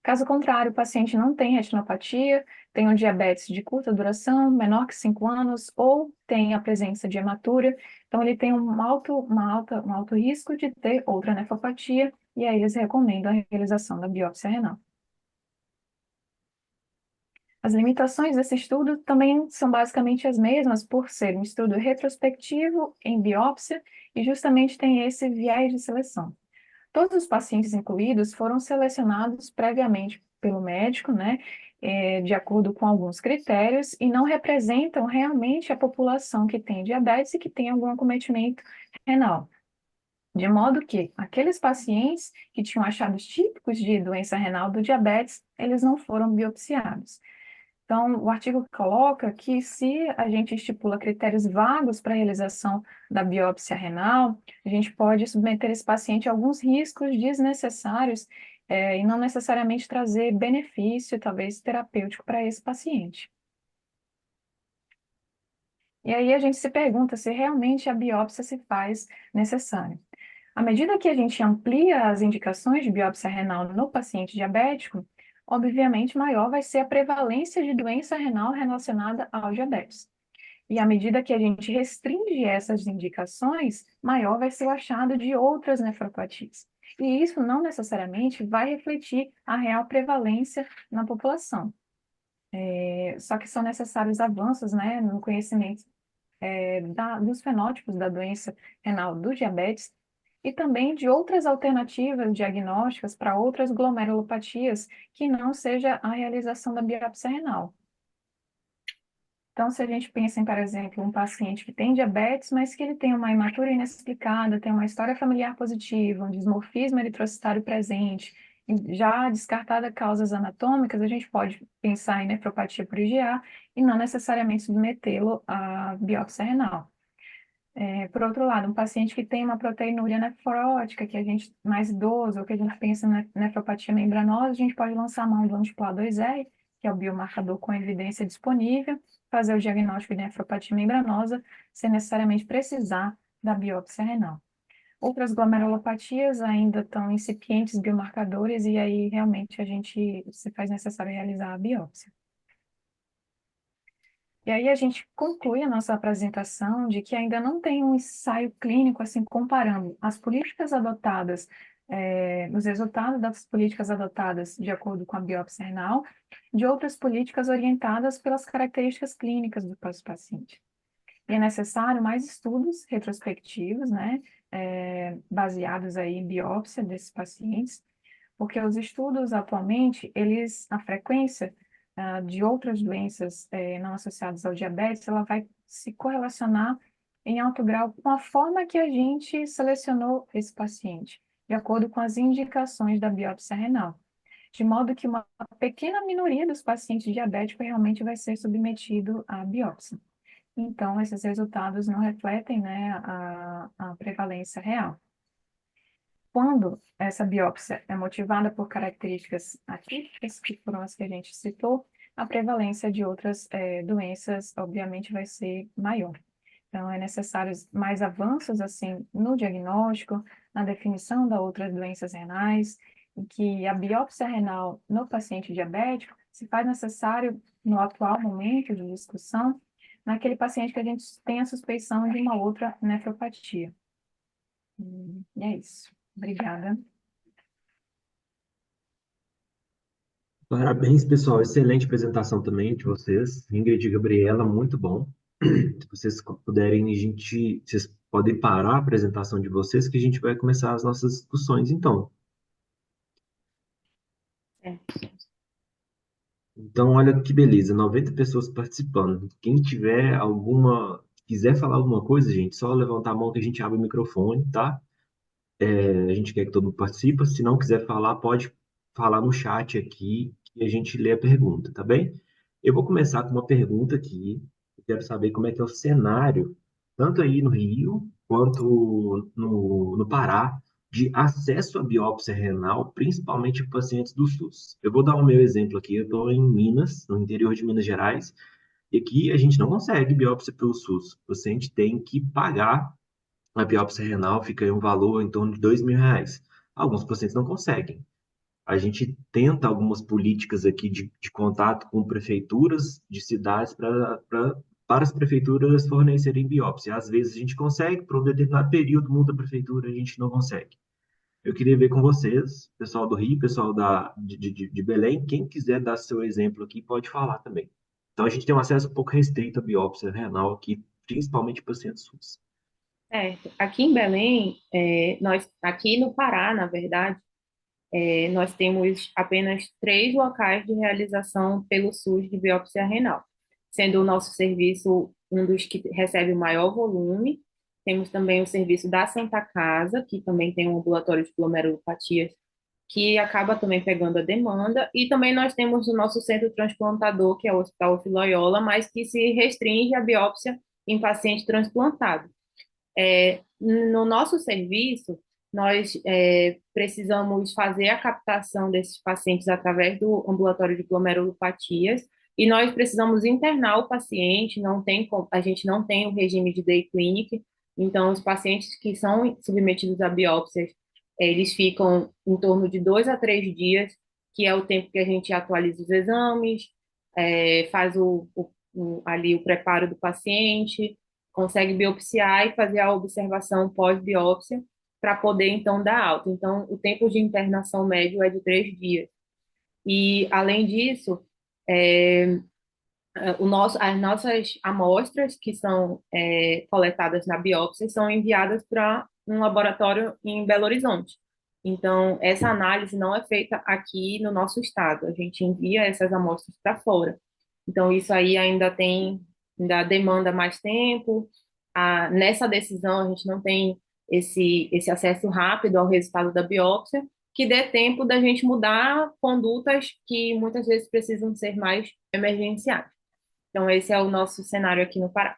Caso contrário, o paciente não tem retinopatia, tem um diabetes de curta duração, menor que 5 anos, ou tem a presença de hematúria, então ele tem um alto risco de ter outra nefropatia, e aí eles recomendam a realização da biópsia renal. As limitações desse estudo também são basicamente as mesmas, por ser um estudo retrospectivo em biópsia, e justamente tem esse viés de seleção. Todos os pacientes incluídos foram selecionados previamente pelo médico, né, de acordo com alguns critérios, e não representam realmente a população que tem diabetes e que tem algum acometimento renal. De modo que aqueles pacientes que tinham achados típicos de doença renal do diabetes, eles não foram biopsiados. Então, o artigo coloca que se a gente estipula critérios vagos para a realização da biópsia renal, a gente pode submeter esse paciente a alguns riscos desnecessários, e não necessariamente trazer benefício, talvez terapêutico, para esse paciente. E aí a gente se pergunta se realmente a biópsia se faz necessária. À medida que a gente amplia as indicações de biópsia renal no paciente diabético, obviamente maior vai ser a prevalência de doença renal relacionada ao diabetes. E à medida que a gente restringe essas indicações, maior vai ser o achado de outras nefropatias. E isso não necessariamente vai refletir a real prevalência na população. Só que são necessários avanços, né, no conhecimento dos fenótipos da doença renal do diabetes e também de outras alternativas diagnósticas para outras glomerulopatias que não seja a realização da biópsia renal. Então, se a gente pensa em, por exemplo, um paciente que tem diabetes, mas que ele tem uma hematuria inexplicada, tem uma história familiar positiva, um dismorfismo eritrocitário presente, já descartada causas anatômicas, a gente pode pensar em nefropatia por IgA e não necessariamente submetê-lo à biópsia renal. Por outro lado, um paciente que tem uma proteinúria nefrótica, que a gente mais idoso, ou que a gente pensa na nefropatia membranosa, a gente pode lançar a mão do anticoagulante 2R, que é o biomarcador com evidência disponível, fazer o diagnóstico de nefropatia membranosa, sem necessariamente precisar da biópsia renal. Outras glomerulopatias ainda estão incipientes biomarcadores, e aí realmente a gente se faz necessário realizar a biópsia. E aí a gente conclui a nossa apresentação de que ainda não tem um ensaio clínico assim comparando as políticas adotadas, os resultados das políticas adotadas de acordo com a biópsia renal, de outras políticas orientadas pelas características clínicas do paciente. E é necessário mais estudos retrospectivos, né, baseados aí em biópsia desses pacientes, porque os estudos atualmente, a frequência de outras doenças não associadas ao diabetes, ela vai se correlacionar em alto grau com a forma que a gente selecionou esse paciente, de acordo com as indicações da biópsia renal. De modo que uma pequena minoria dos pacientes diabéticos realmente vai ser submetido à biópsia. Então, esses resultados não refletem, né, a prevalência real. Quando essa biópsia é motivada por características atípicas, que foram as que a gente citou, a prevalência de outras doenças, obviamente, vai ser maior. Então, é necessário mais avanços, assim, no diagnóstico, na definição das outras doenças renais, e que a biópsia renal no paciente diabético se faz necessário, no atual momento de discussão, naquele paciente que a gente tem a suspeição de uma outra nefropatia. E é isso. Obrigada. Parabéns, pessoal. Excelente apresentação também de vocês. Ingrid e Gabriela, muito bom. Se vocês puderem, vocês podem parar a apresentação de vocês, que a gente vai começar as nossas discussões, então. Então, olha que beleza, 90 pessoas participando. Quem quiser falar alguma coisa, gente, só levantar a mão que a gente abre o microfone, tá? A gente quer que todo mundo participe. Se não quiser falar, pode falar no chat aqui e a gente lê a pergunta, tá bem? Eu vou começar com uma pergunta aqui. Eu quero saber como é que é o cenário, tanto aí no Rio quanto no Pará, de acesso à biópsia renal, principalmente para pacientes do SUS. Eu vou dar o meu exemplo aqui. Eu estou em Minas, no interior de Minas Gerais, e aqui a gente não consegue biópsia pelo SUS. O paciente tem que pagar a biópsia renal, fica aí um valor em torno de R$ 2.000. Alguns pacientes não conseguem. A gente tenta algumas políticas aqui de contato com prefeituras de cidades para as prefeituras fornecerem biópsia. Às vezes a gente consegue, por um determinado período muda a prefeitura, a gente não consegue. Eu queria ver com vocês, pessoal do Rio, pessoal de Belém, quem quiser dar seu exemplo aqui pode falar também. Então a gente tem um acesso um pouco restrito à biópsia renal aqui, principalmente pacientes SUS. Certo. Aqui em Belém, aqui no Pará, na verdade, nós temos apenas 3 locais de realização pelo SUS de biópsia renal, sendo o nosso serviço um dos que recebe o maior volume. Temos também o serviço da Santa Casa, que também tem um ambulatório de glomerulopatias, que acaba também pegando a demanda, e também nós temos o nosso centro transplantador, que é o Hospital Loyola, mas que se restringe à biópsia em paciente transplantado. No nosso serviço, nós precisamos fazer a captação desses pacientes através do ambulatório de glomerulopatias, e nós precisamos internar o paciente, a gente não tem o regime de day clinic, então os pacientes que são submetidos a biópsias, eles ficam em torno de 2 a 3 dias, que é o tempo que a gente atualiza os exames, faz ali o preparo do paciente, consegue biopsiar e fazer a observação pós-biópsia para poder, então, dar alta. Então, o tempo de internação médio é de 3 dias. E, além disso, é, as nossas amostras que são coletadas na biópsia são enviadas para um laboratório em Belo Horizonte. Então, essa análise não é feita aqui no nosso estado, a gente envia essas amostras para fora. Então, isso aí ainda demanda mais tempo. Nessa decisão, a gente não tem esse acesso rápido ao resultado da biópsia, que dê tempo da gente mudar condutas que muitas vezes precisam ser mais emergenciais. Então, esse é o nosso cenário aqui no Pará.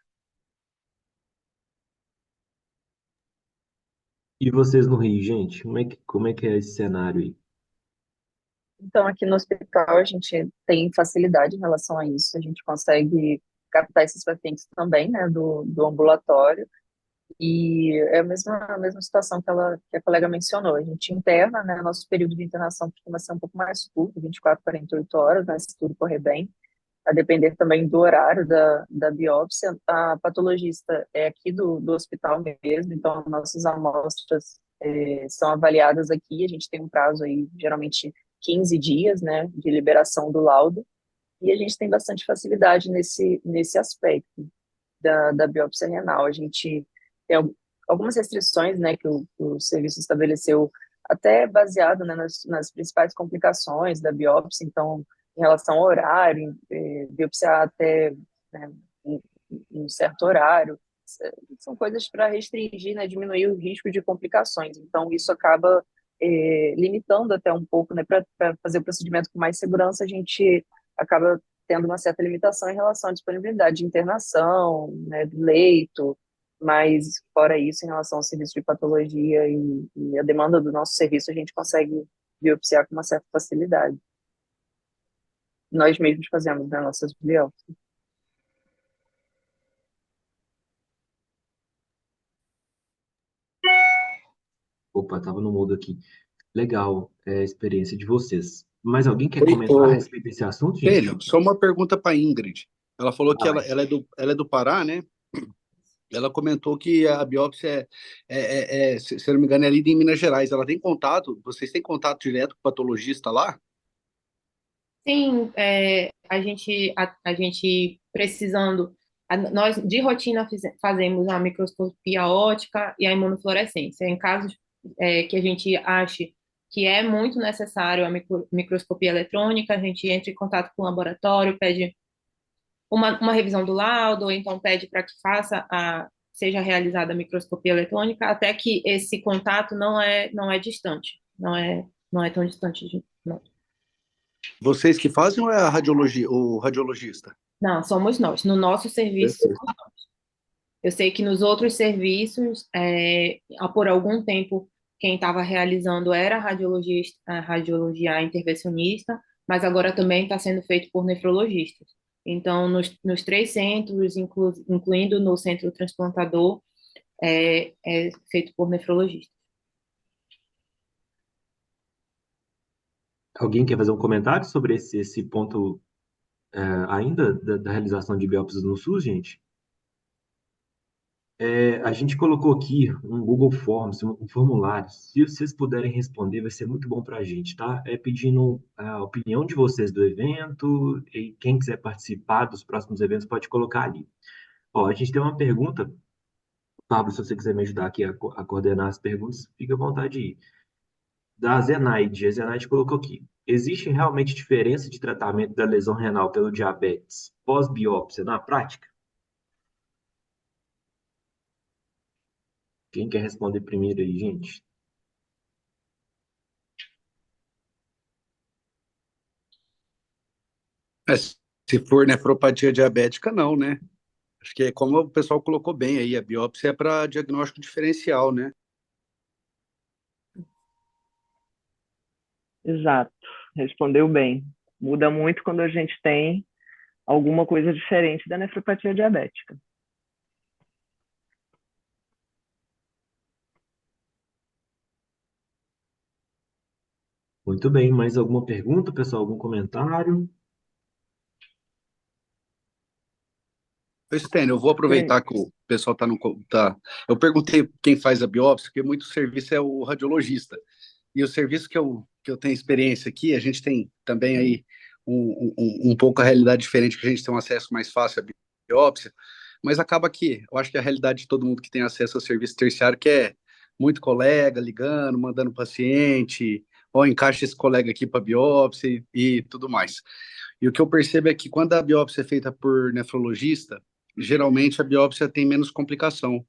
E vocês no Rio, gente, como é que é esse cenário aí? Então, aqui no hospital, a gente tem facilidade em relação a isso, a gente consegue captar esses pacientes também, né, do ambulatório, e é a mesma situação que a colega mencionou. A gente interna, né, nosso período de internação costuma ser um pouco mais curto, 24, 48 horas, né, se tudo correr bem, a depender também do horário da biópsia. A patologista é aqui do hospital mesmo, então nossas amostras são avaliadas aqui, a gente tem um prazo aí, geralmente 15 dias, né, de liberação do laudo, e a gente tem bastante facilidade nesse aspecto da biópsia renal. A gente tem algumas restrições, né, que o serviço estabeleceu, até baseado, né, nas principais complicações da biópsia. Então, em relação ao horário, biopsiar até, né, em um certo horário, são coisas para restringir, né, diminuir o risco de complicações. Então, isso acaba limitando até um pouco, né, para fazer o procedimento com mais segurança, a gente acaba tendo uma certa limitação em relação à disponibilidade de internação, né, do leito, mas fora isso, em relação ao serviço de patologia e a demanda do nosso serviço, a gente consegue biopsiar com uma certa facilidade. Nós mesmos fazemos, né, nossas biópsias. Opa, tava no mudo aqui. Legal, a experiência de vocês. Mais alguém quer Oi, comentar a respeito desse assunto, gente? Stênio, só uma pergunta para Ingrid. Ela falou que Vai lá. ela é do Pará, né? Ela comentou que a biópsia se eu não me engano, é ali em Minas Gerais. Ela tem contato? Vocês têm contato direto com o patologista lá? Sim, a gente precisando, nós de rotina fazemos a microscopia óptica e a imunofluorescência. Em casos que a gente ache que é muito necessário a microscopia eletrônica, a gente entra em contato com o laboratório, pede uma revisão do laudo, ou então pede para que faça seja realizada a microscopia eletrônica, até que esse contato não é distante, não é tão distante não. Vocês que fazem ou é a radiologia, o radiologista? Não, somos nós. No nosso serviço, Perfeito. somos nós. Eu sei que nos outros serviços, por algum tempo, quem estava realizando era a radiologia intervencionista, mas agora também está sendo feito por nefrologistas. Então, nos três centros, incluindo no centro transplantador, é feito por nefrologistas. Alguém quer fazer um comentário sobre esse ponto ainda da realização de biópsias no SUS, gente? A gente colocou aqui um Google Forms, um formulário. Se vocês puderem responder, vai ser muito bom para a gente, tá? Pedindo a opinião de vocês do evento e quem quiser participar dos próximos eventos pode colocar ali. Ó, a gente tem uma pergunta. Pablo, se você quiser me ajudar aqui a coordenar as perguntas, fica à vontade aí. Da Zenaide. A Zenaide colocou aqui. Existe realmente diferença de tratamento da lesão renal pelo diabetes pós-biópsia na prática? Quem quer responder primeiro aí, gente? Se for nefropatia diabética, não, né? Acho que é como o pessoal colocou bem aí, a biópsia é para diagnóstico diferencial, né? Exato, respondeu bem. Muda muito quando a gente tem alguma coisa diferente da nefropatia diabética. Muito bem, mais alguma pergunta, pessoal? Algum comentário? Stênio, eu vou aproveitar que o pessoal está no. Tá. Eu perguntei quem faz a biópsia, porque muito serviço é o radiologista. E o serviço que eu tenho experiência aqui, a gente tem também aí um pouco a realidade diferente, que a gente tem um acesso mais fácil à biópsia, mas acaba que eu acho que a realidade de todo mundo que tem acesso ao serviço terciário, que é muito colega ligando, mandando paciente, ou encaixa esse colega aqui para biópsia e tudo mais. E o que eu percebo é que quando a biópsia é feita por nefrologista, geralmente a biópsia tem menos complicação,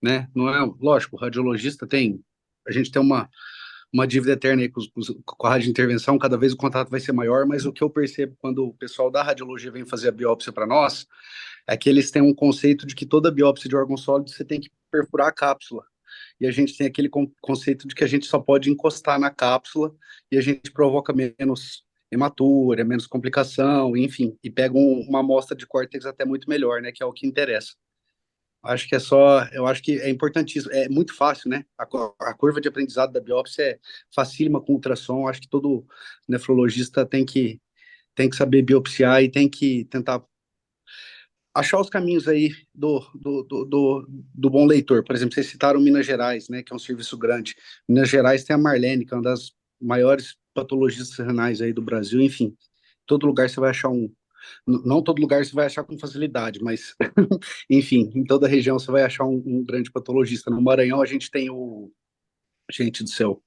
né? Não é, lógico, o radiologista tem, a gente tem uma dívida eterna aí com a radiointervenção, cada vez o contato vai ser maior, mas o que eu percebo quando o pessoal da radiologia vem fazer a biópsia para nós, é que eles têm um conceito de que toda biópsia de órgão sólido você tem que perfurar a cápsula. E a gente tem aquele conceito de que a gente só pode encostar na cápsula e a gente provoca menos hematura, menos complicação, enfim, e pega uma amostra de córtex até muito melhor, né, que é o que interessa. Acho que eu acho que é importantíssimo, é muito fácil, né? A curva de aprendizado da biópsia é facílima com ultrassom. Acho que todo nefrologista tem que saber biopsiar e tem que tentar achar os caminhos aí do bom leitor. Por exemplo, vocês citaram Minas Gerais, né? Que é um serviço grande. Minas Gerais tem a Marlene, que é uma das maiores patologistas renais aí do Brasil. Enfim, todo lugar você vai achar não todo lugar você vai achar com facilidade, mas, enfim, em toda região você vai achar um grande patologista. No Maranhão a gente tem gente do céu,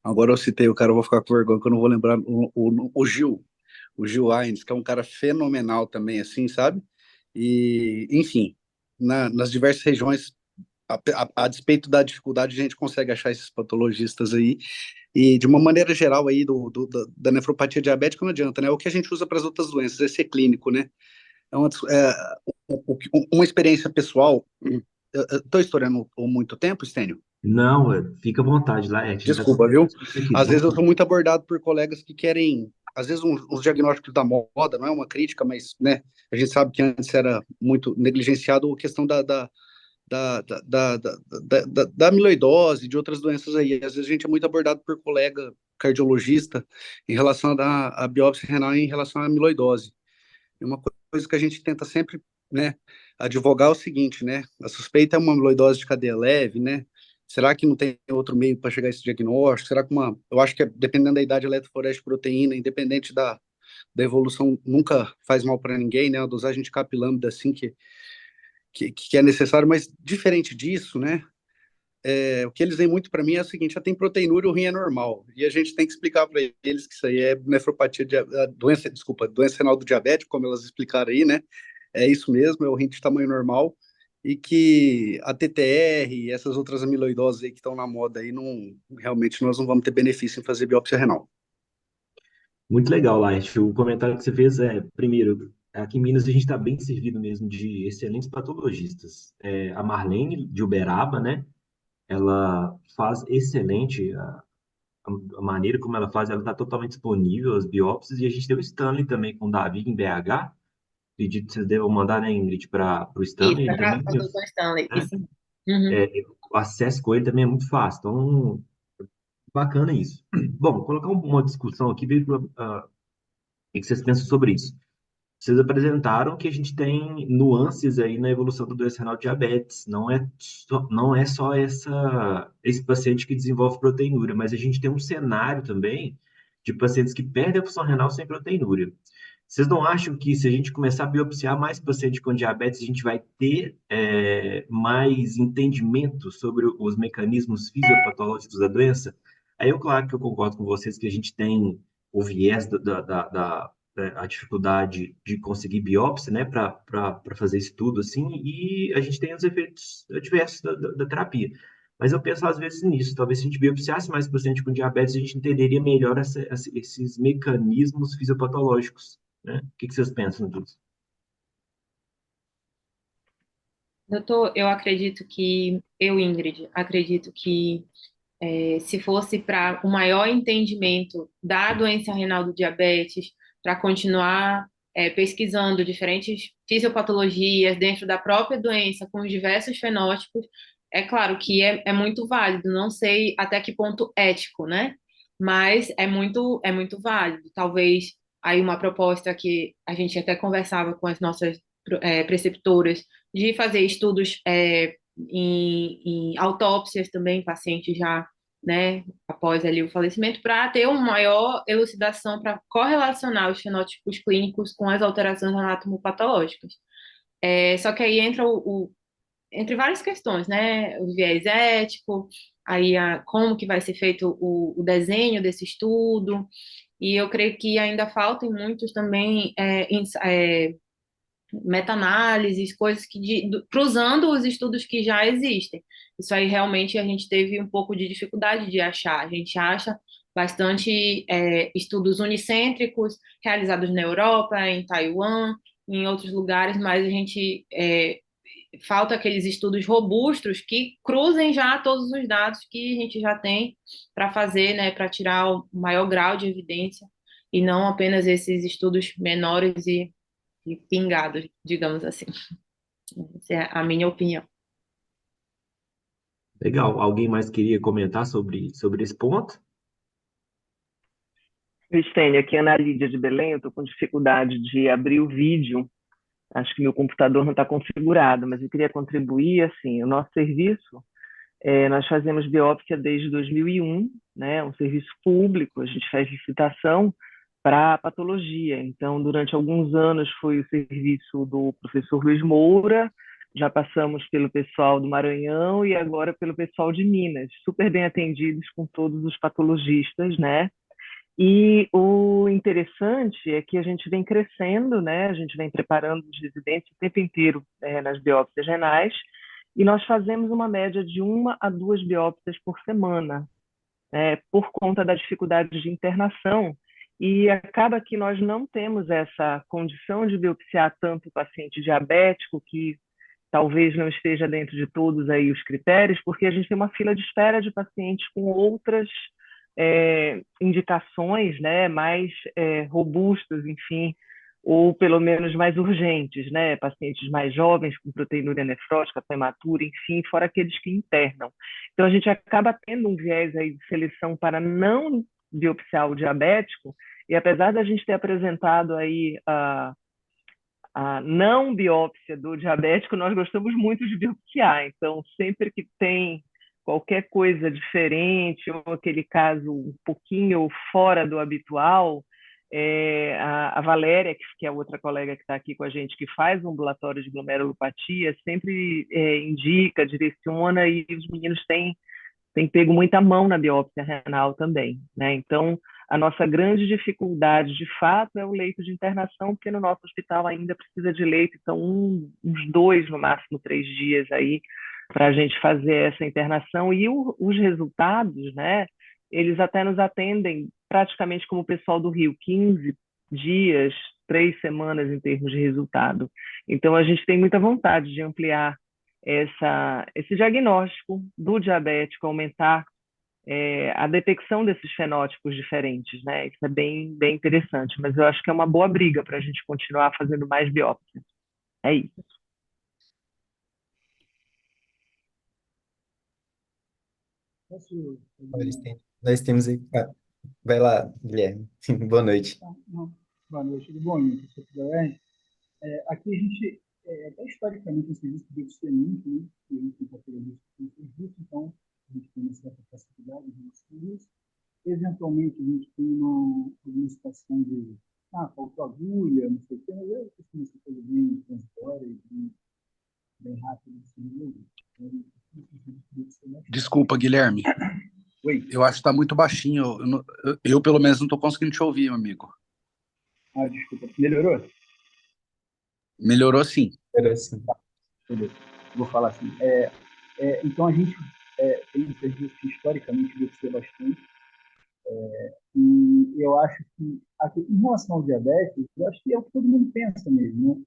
agora eu citei o cara, eu vou ficar com vergonha, que eu não vou lembrar, o Gil Aines, que é um cara fenomenal também, assim, sabe? E, enfim, nas diversas regiões, a despeito da dificuldade, a gente consegue achar esses patologistas aí. E de uma maneira geral aí da nefropatia diabética não adianta, né? O que a gente usa para as outras doenças é ser clínico, né? É uma experiência pessoal. Eu estou estourando muito tempo, Stênio? Não, fica à vontade lá. Desculpa, viu? Aqui, Às vezes eu sou muito abordado por colegas que querem, às vezes, uns diagnósticos da moda, não é uma crítica, mas, né, a gente sabe que antes era muito negligenciado a questão da amiloidose, de outras doenças aí. Às vezes a gente é muito abordado por colega cardiologista em relação à biópsia renal e em relação à amiloidose. E uma coisa que a gente tenta sempre, né, advogar é o seguinte, né, a suspeita é uma amiloidose de cadeia leve, né, será que não tem outro meio para chegar a esse diagnóstico? Será que eu acho que dependendo da idade, a eletroforese de proteína, independente da evolução, nunca faz mal para ninguém, né, a dosagem de capilâmida, assim, que é necessário, mas diferente disso, né, o que eles veem muito para mim é o seguinte: já tem proteinúria, o rim é normal, e a gente tem que explicar para eles que isso aí é nefropatia, doença renal do diabético, como elas explicaram aí, né, é isso mesmo, é o rim de tamanho normal, e que a TTR e essas outras amiloidoses aí que estão na moda aí, não, realmente nós não vamos ter benefício em fazer biópsia renal. Muito legal, Laerte. O comentário que você fez primeiro, aqui em Minas a gente está bem servido mesmo de excelentes patologistas. A Marlene de Uberaba, né? Ela faz excelente a maneira como ela faz, ela está totalmente disponível, as biópsias, e a gente tem o Stanley também com o Davi em BH. Acredito que vocês devam mandar, né, Ingrid, para o Isso, Stanley, ele para também, o doutor Stanley, né? isso. Uhum. O acesso com ele também é muito fácil. Então, bacana isso. Bom, colocar uma discussão aqui, ver o que vocês pensam sobre isso. Vocês apresentaram que a gente tem nuances aí na evolução da doença renal diabetes. Não é só esse paciente que desenvolve proteinúria, mas a gente tem um cenário também de pacientes que perdem a função renal sem proteinúria. Vocês não acham que se a gente começar a biopsiar mais pacientes com diabetes, a gente vai ter mais entendimento sobre os mecanismos fisiopatológicos da doença? Aí, claro que eu concordo com vocês que a gente tem o viés a dificuldade de conseguir biópsia, né, para fazer estudo assim, e a gente tem os efeitos adversos da terapia. Mas eu penso às vezes nisso, talvez se a gente biopsiasse mais paciente com diabetes, a gente entenderia melhor esses mecanismos fisiopatológicos, né? O que vocês pensam disso? Doutor, Ingrid, acredito que se fosse para o maior entendimento da doença renal do diabetes, para continuar pesquisando diferentes fisiopatologias dentro da própria doença, com os diversos fenótipos, é claro que é muito válido, não sei até que ponto ético, né? Mas é muito válido. Talvez aí uma proposta que a gente até conversava com as nossas preceptoras, de fazer estudos em autópsias também, pacientes já, né, após ali o falecimento, para ter uma maior elucidação, para correlacionar os fenótipos clínicos com as alterações anatomopatológicas. Só que aí entra entre várias questões, né, o viés ético, aí como que vai ser feito o desenho desse estudo, e eu creio que ainda faltam muitos também meta-análises, coisas cruzando os estudos que já existem. Isso aí realmente a gente teve um pouco de dificuldade de achar. A gente acha bastante estudos unicêntricos realizados na Europa, em Taiwan, em outros lugares, mas a gente falta aqueles estudos robustos que cruzem já todos os dados que a gente já tem para fazer, né, para tirar o maior grau de evidência e não apenas esses estudos menores e pingados, digamos assim. Essa é a minha opinião. Legal. Alguém mais queria comentar sobre esse ponto? Estênio, aqui é Ana Lídia de Belém, eu estou com dificuldade de abrir o vídeo, acho que meu computador não está configurado, mas eu queria contribuir, assim, o nosso serviço, nós fazemos biópsia desde 2001, né, um serviço público, a gente faz licitação para patologia, então durante alguns anos foi o serviço do professor Luiz Moura, já passamos pelo pessoal do Maranhão e agora pelo pessoal de Minas, super bem atendidos com todos os patologistas, né? E o interessante é que a gente vem crescendo, né? A gente vem preparando os residentes o tempo inteiro nas biópsias renais, e nós fazemos uma média de 1 a 2 biópsias por semana, por conta da dificuldade de internação, e acaba que nós não temos essa condição de biopsiar tanto o paciente diabético, que talvez não esteja dentro de todos aí os critérios, porque a gente tem uma fila de espera de pacientes com outras indicações, né, mais robustas, enfim, ou pelo menos mais urgentes, né, pacientes mais jovens com proteinúria nefrótica, prematura, enfim, fora aqueles que internam. Então a gente acaba tendo um viés aí de seleção para não biopsiar o diabético, e apesar da gente ter apresentado aí a não biópsia do diabético, nós gostamos muito de biopsiar. Então, sempre que tem qualquer coisa diferente ou aquele caso um pouquinho fora do habitual, a Valéria, que é a outra colega que está aqui com a gente, que faz um ambulatório de glomerulopatia, sempre indica, direciona, e os meninos têm pego muita mão na biópsia renal também, né? Então, A nossa grande dificuldade, de fato, é o leito de internação, porque no nosso hospital ainda precisa de leito, então uns 2, no máximo 3 dias aí para a gente fazer essa internação. E os resultados, né? Eles até nos atendem praticamente como o pessoal do Rio, 15 dias, 3 semanas em termos de resultado. Então, a gente tem muita vontade de ampliar esse diagnóstico do diabético, aumentar a detecção desses fenótipos diferentes, né? Isso é bem, bem interessante, mas eu acho que é uma boa briga para a gente continuar fazendo mais biópsias. É isso. Posso Nós temos aí. Vai lá, Guilherme. Boa noite. Não, boa noite, tudo bom, professor Guilherme? Aqui a gente, até historicamente, um serviço de muito, né? E a gente tem patologia de serviço, então a gente tem uma certa facilidade de serviço. Eventualmente, a gente tem alguma situação de, faltou agulha, não sei o quê, mas eu costumo ser coisa bem transitória e bem rápida de se resolver. Desculpa, Guilherme. Oi. Eu acho que está muito baixinho. Eu, pelo menos, não estou conseguindo te ouvir, meu amigo. Desculpa. Melhorou? Melhorou sim. Era assim. Beleza. Vou falar assim. Então, a gente tem um serviço que historicamente cresceu bastante. E eu acho que, em relação ao diabetes, eu acho que é o que todo mundo pensa mesmo, né?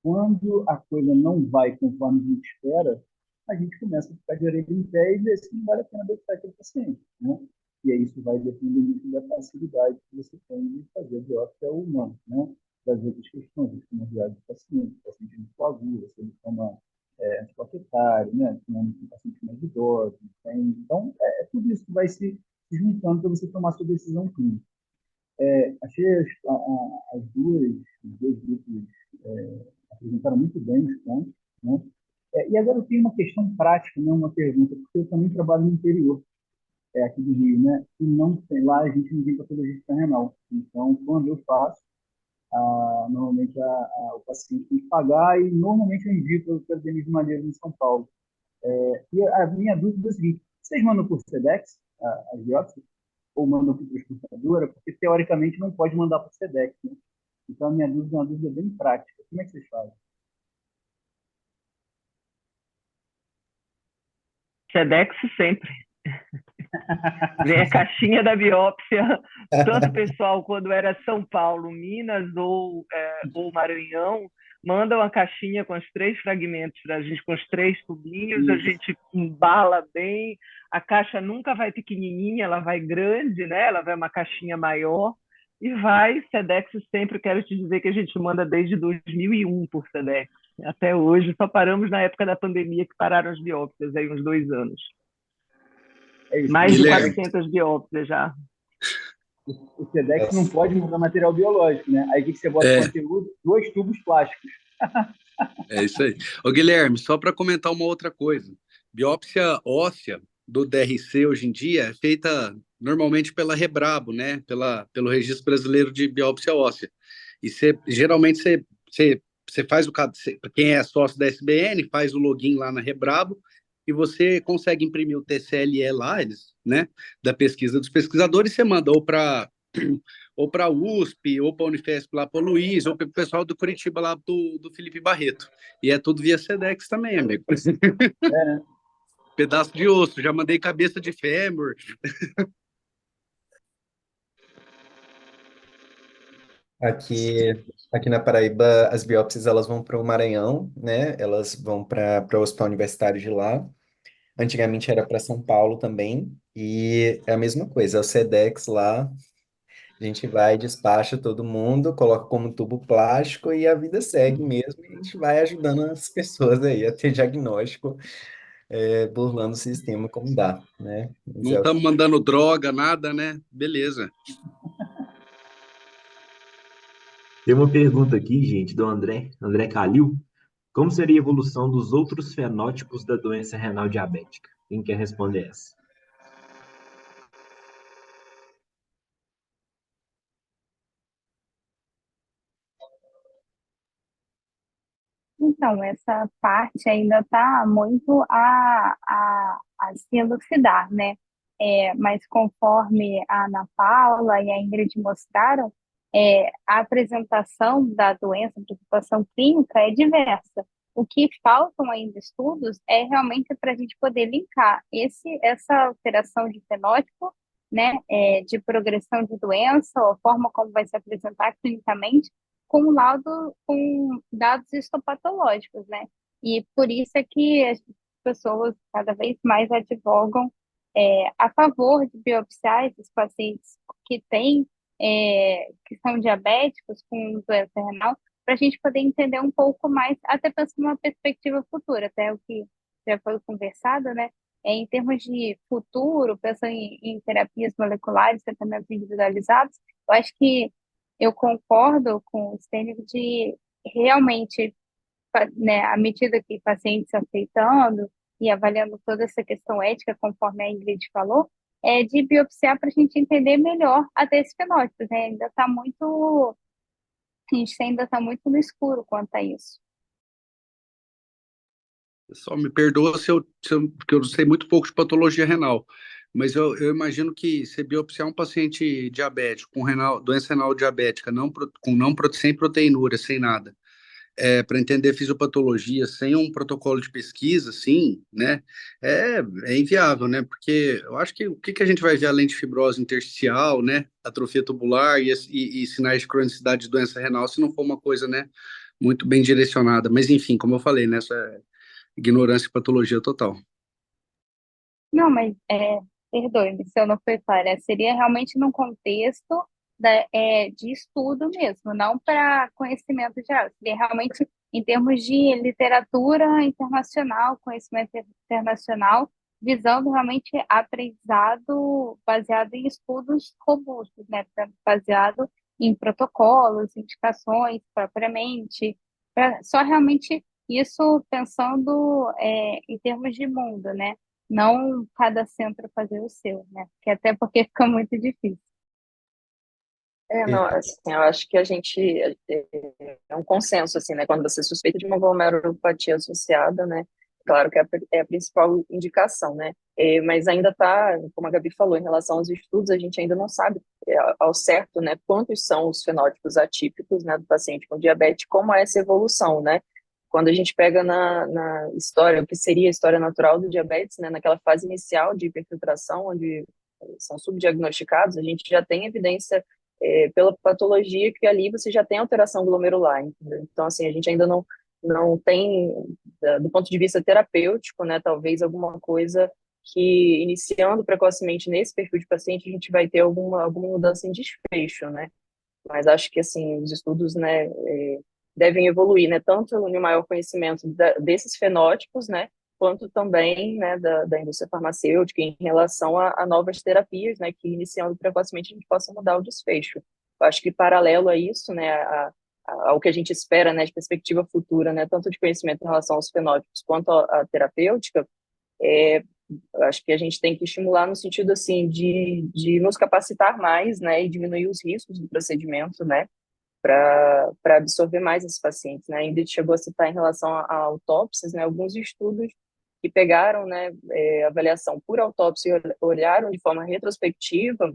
Quando a coisa não vai conforme a gente espera, a gente começa a ficar de orelha em pé e ver se não vale a pena deixar aquele paciente, né? E aí isso vai depender muito da facilidade que você tem de fazer a biópsia ou não, né? Das outras questões, de comodidade do paciente, o paciente não coagula, se ele toma antiplaquetário, né? Se não tem paciente mais idoso, então, tudo isso que vai se juntando para você tomar sua decisão clínica. Achei os dois grupos apresentaram muito bem os pontos, né? E agora eu tenho uma questão prática, né, uma pergunta, porque eu também trabalho no interior, aqui do Rio, né? E não tem, lá a gente não tem patologista renal. Então, quando eu faço, normalmente o paciente tem que pagar e normalmente eu indico para o Denis Maneiro em São Paulo. E a minha dúvida é a seguinte: vocês mandam por SEDEX as biópsias? Ou mandam por transportadora? Porque teoricamente não pode mandar por SEDEX, né? Então a minha dúvida é uma dúvida bem prática. Como é que vocês fazem? SEDEX sempre. Vem a caixinha da biópsia, tanto o pessoal, quando era São Paulo, Minas ou Maranhão, manda uma caixinha com os 3 fragmentos para a gente, com os 3 tubinhos, a gente embala bem, a caixa nunca vai pequenininha, ela vai grande, né? Ela vai uma caixinha maior, e vai, SEDEX sempre, quero te dizer que a gente manda desde 2001 por SEDEX, até hoje, só paramos na época da pandemia que pararam as biópsias, aí uns 2 anos. Mais de 400 biópsias já. O SEDEX não pode mudar material biológico, né? Aí o que você bota no conteúdo? 2 tubos plásticos. É isso aí. Ô, Guilherme, só para comentar uma outra coisa. Biópsia óssea do DRC hoje em dia é feita normalmente pela Rebrabo, né? Pelo Registro Brasileiro de Biópsia Óssea. E geralmente você faz quem é sócio da SBN, faz o login lá na Rebrabo e você consegue imprimir o TCLE lá, né? Da pesquisa dos pesquisadores, e você manda ou para a USP, ou para a Unifesp lá para o Luiz, ou para o pessoal do Curitiba lá do Felipe Barreto. E é tudo via SEDEX também, amigo. Né? Pedaço de osso, já mandei cabeça de fêmur. Aqui na Paraíba, as biópsias elas vão para o Maranhão, né? Elas vão para o Hospital Universitário de lá. Antigamente era para São Paulo também, e é a mesma coisa, é o SEDEX lá, a gente vai, despacha todo mundo, coloca como tubo plástico e a vida segue mesmo, e a gente vai ajudando as pessoas aí a ter diagnóstico, burlando o sistema como dá, né? Mas Não estamos mandando droga, nada, né? Beleza. Tem uma pergunta aqui, gente, do André Calil. Como seria a evolução dos outros fenótipos da doença renal diabética? Quem quer responder essa? Então, essa parte ainda está muito a se elucidar, né? mas conforme a Ana Paula e a Ingrid mostraram, a apresentação da doença, a apresentação clínica é diversa. O que faltam ainda estudos é realmente para a gente poder linkar essa alteração de fenótipo, né, de progressão de doença, ou a forma como vai se apresentar clinicamente, com laudo, com dados histopatológicos, né? E por isso é que as pessoas cada vez mais advogam a favor de biopsiar esses pacientes que têm, que são diabéticos com doença renal, para a gente poder entender um pouco mais, até pensando numa perspectiva futura, até o que já foi conversado, né? Em termos de futuro, pensando em terapias moleculares, tratamentos individualizados, eu acho que eu concordo com o Stênio de realmente, né, à medida que pacientes aceitando e avaliando toda essa questão ética, conforme a Ingrid falou, de biopsiar para a gente entender melhor até esse fenótipo, né? Ainda está muito, a gente ainda está muito no escuro quanto a isso. Só me perdoa porque eu sei muito pouco de patologia renal, mas eu imagino que se biopsiar um paciente diabético com doença renal diabética, sem proteinúria, sem nada, para entender fisiopatologia sem um protocolo de pesquisa, sim, né? É inviável, né? Porque eu acho que o que a gente vai ver além de fibrose intersticial, né? Atrofia tubular e sinais de cronicidade de doença renal, se não for uma coisa, né? Muito bem direcionada. Mas, enfim, como eu falei, né? Essa ignorância e patologia total. Não, mas perdoe-me se eu não fui clara. Seria realmente num contexto de estudo mesmo, não para conhecimento geral. Seria realmente em termos de literatura internacional, conhecimento internacional, visando realmente aprendizado baseado em estudos robustos, né? Baseado em protocolos, indicações propriamente, só realmente isso pensando em termos de mundo, né? Não cada centro fazer o seu, né? Que até porque fica muito difícil. Não, assim, eu acho que a gente é um consenso, assim, né? Quando você suspeita de uma glomerulopatia associada, né? Claro que é a principal indicação, né? Mas ainda está, como a Gabi falou, em relação aos estudos, a gente ainda não sabe ao certo, né? Quantos são os fenótipos atípicos, né? Do paciente com diabetes, como é essa evolução, né? Quando a gente pega na história, o que seria a história natural do diabetes, né? Naquela fase inicial de hiperfiltração, onde são subdiagnosticados, a gente já tem evidência pela patologia que ali você já tem alteração glomerular, entendeu? Então, assim, a gente ainda não tem, do ponto de vista terapêutico, né, talvez alguma coisa que, iniciando precocemente nesse perfil de paciente, a gente vai ter alguma mudança em desfecho, né? Mas acho que, assim, os estudos, né, devem evoluir, né, tanto no maior conhecimento desses fenótipos, né, quanto também, né, da indústria farmacêutica em relação a novas terapias, né, que iniciando precocemente a gente possa mudar o desfecho. Eu acho que paralelo a isso, né, ao que a gente espera, né, de perspectiva futura, né, tanto de conhecimento em relação aos fenótipos quanto à terapêutica, eu acho que a gente tem que estimular no sentido, assim, de nos capacitar mais, né, e diminuir os riscos do procedimento, né, para absorver mais esses pacientes, né? A Ingrid chegou a citar em relação a autópsias, né? Alguns estudos que pegaram, né, avaliação por autópsia e olharam de forma retrospectiva,